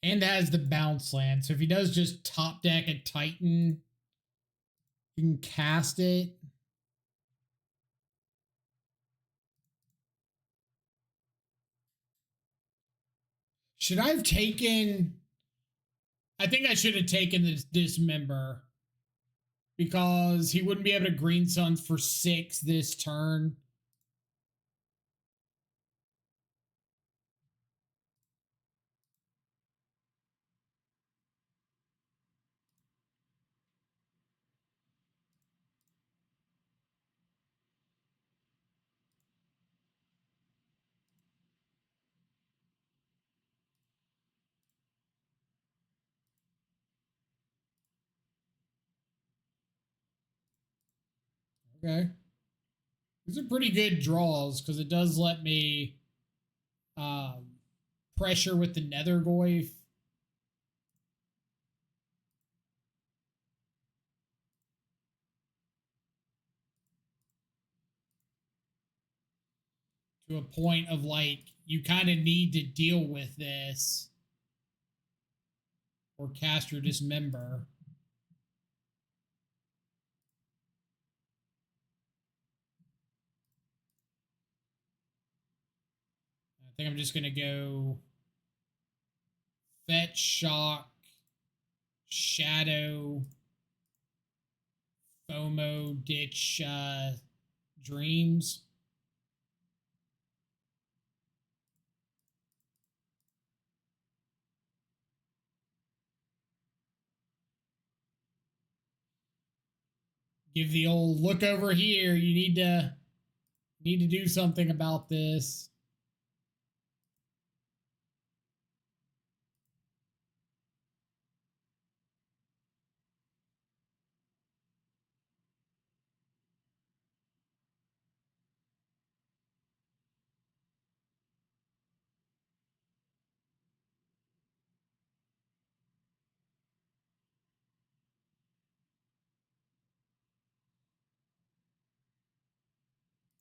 And has the bounce land. So if he does just top deck a Titan, you can cast it. Should I have taken... I think I should have taken this Dismember, because he wouldn't be able to Green Suns for 6 this turn. Okay. These are pretty good draws, because it does let me pressure with the Nethergoyf. To a point of like, you kind of need to deal with this or cast your Dismember. I think I'm just going to go Fetch, Shock, Shadow, FOMO, Ditch, Dreams. Give the old look over here. You need to do something about this.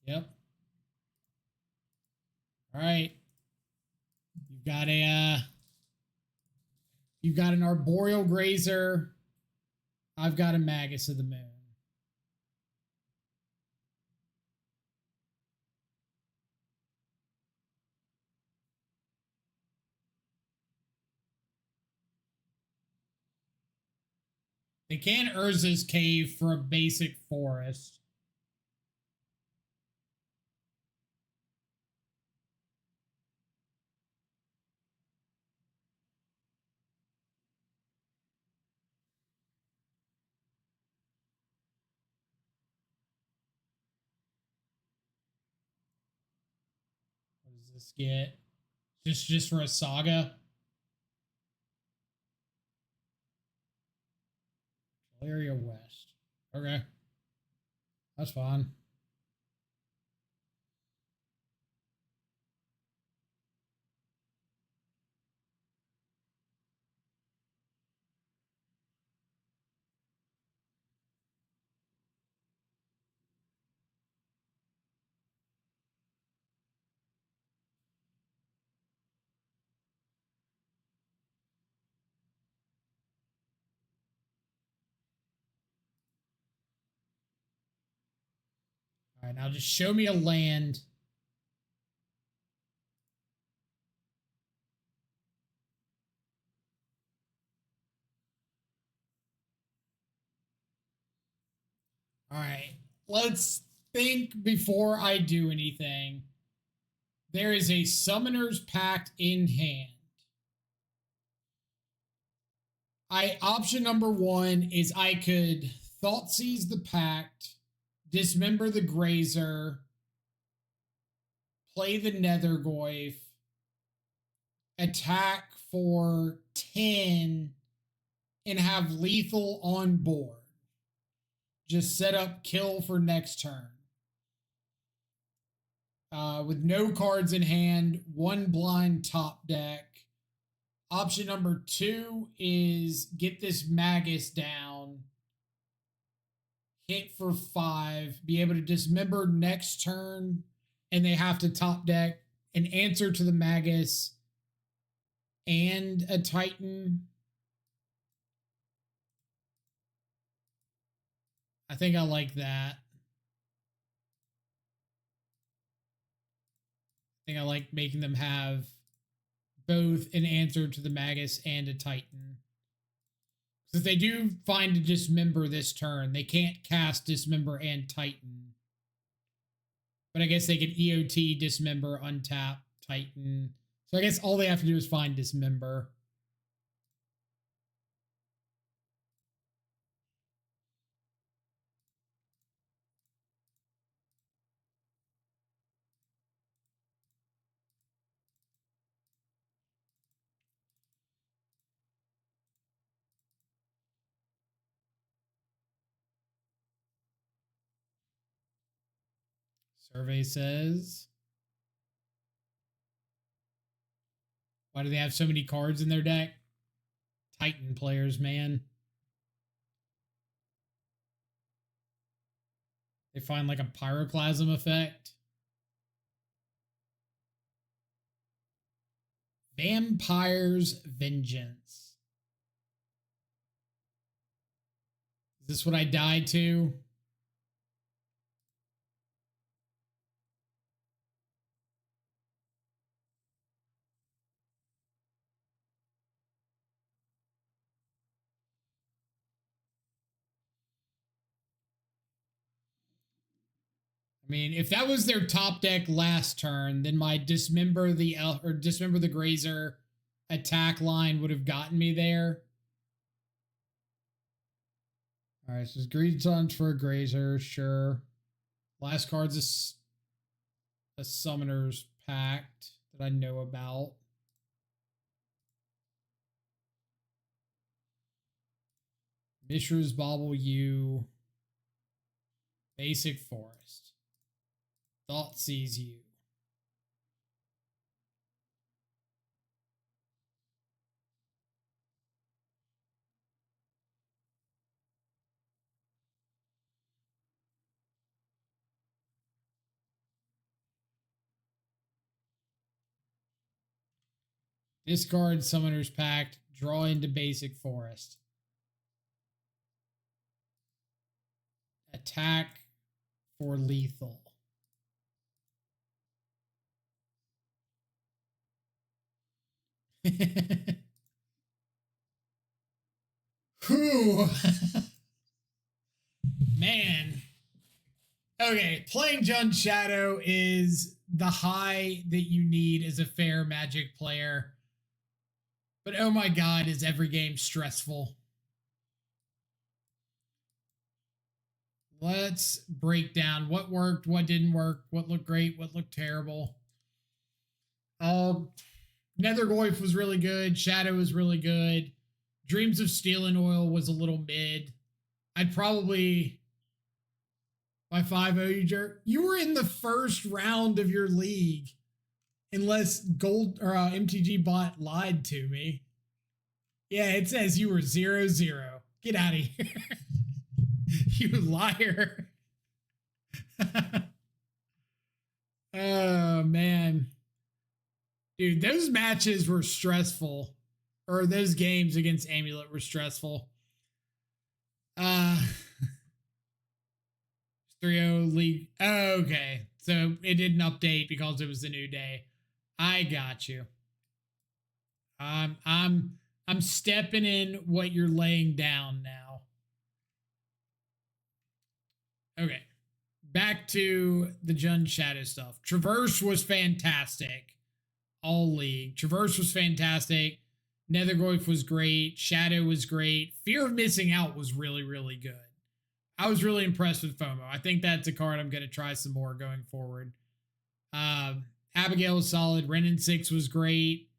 Yep. All right. You've got an Arboreal Grazer. I've got a Magus of the Moon. They can Urza's Cave for a basic forest. does this get? Just for a saga? Area West. Okay. That's fine. All right, now just show me a land. All right, let's think before I do anything. There is a Summoner's Pact in hand. Option number one is I could Thoughtseize the Pact, dismember the Grazer, play the Nethergoyf, attack for 10, and have lethal on board. Just set up kill for next turn. With no cards in hand, one blind top deck. Option number two is get this Magus down, hit for 5, be able to dismember next turn, and they have to top deck an answer to the Magus and a Titan. I think I like that. I think I like making them have both an answer to the Magus and a Titan. So if they do find a Dismember this turn, they can't cast Dismember and Titan. But I guess they can EOT, Dismember, untap, Titan. So I guess all they have to do is find Dismember. Survey says, why do they have so many cards in their deck? Titan players, man. They find like a Pyroclasm effect. Vampire's Vengeance. Is this what I die to? I mean, if that was their top deck last turn, then my Dismember the Grazer attack line would have gotten me there. All right, so it's Greed Suns for a Grazer, sure. Last card's a Summoner's Pact that I know about. Mishra's Bauble U. Basic Forest. Thoughtseize you. Discard Summoner's Pact. Draw into Basic Forest. Attack for lethal. Whew. Man. Okay, playing Moonshadow is the high that you need as a fair Magic player. But oh my god, is every game stressful. Let's break down what worked, what didn't work, what looked great, what looked terrible. Nethergoyf was really good. Shadow was really good. Dreams of Steel and Oil was a little mid. I'd probably by 5-0 you jerk. You were in the first round of your league, unless Gold or MTG Bot lied to me. Yeah, it says you were 0-0. Get out of here, you liar. Oh man, dude, those matches were stressful, or those games against Amulet were stressful. 3-0 league. Oh, okay, so it didn't update because it was a new day. I got you. I'm stepping in what you're laying down now. Okay. Back to the Jund Shadow stuff. Traverse was fantastic. All league. Traverse was fantastic. Nethergoyf was great. Shadow was great. Fear of Missing Out was really, really good. I was really impressed with FOMO. I think that's a card I'm going to try some more going forward. Abigail was solid. Renin 6 was great.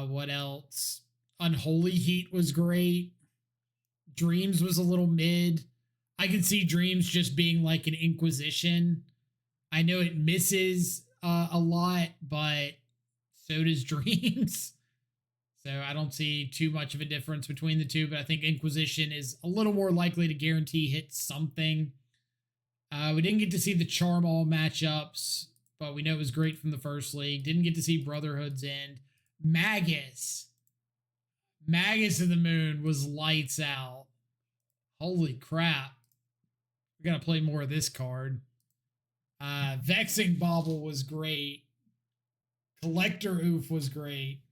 What else? Unholy Heat was great. Dreams was a little mid. I can see Dreams just being like an Inquisition. I know it misses a lot, but so does Dreams. So I don't see too much of a difference between the two, but I think Inquisition is a little more likely to guarantee hit something. We didn't get to see the Charm All matchups, but we know it was great from the first league. Didn't get to see Brotherhood's End. Magus of the Moon was lights out. Holy crap. We gotta play more of this card. Vexing Bauble was great. Collector Oof was great.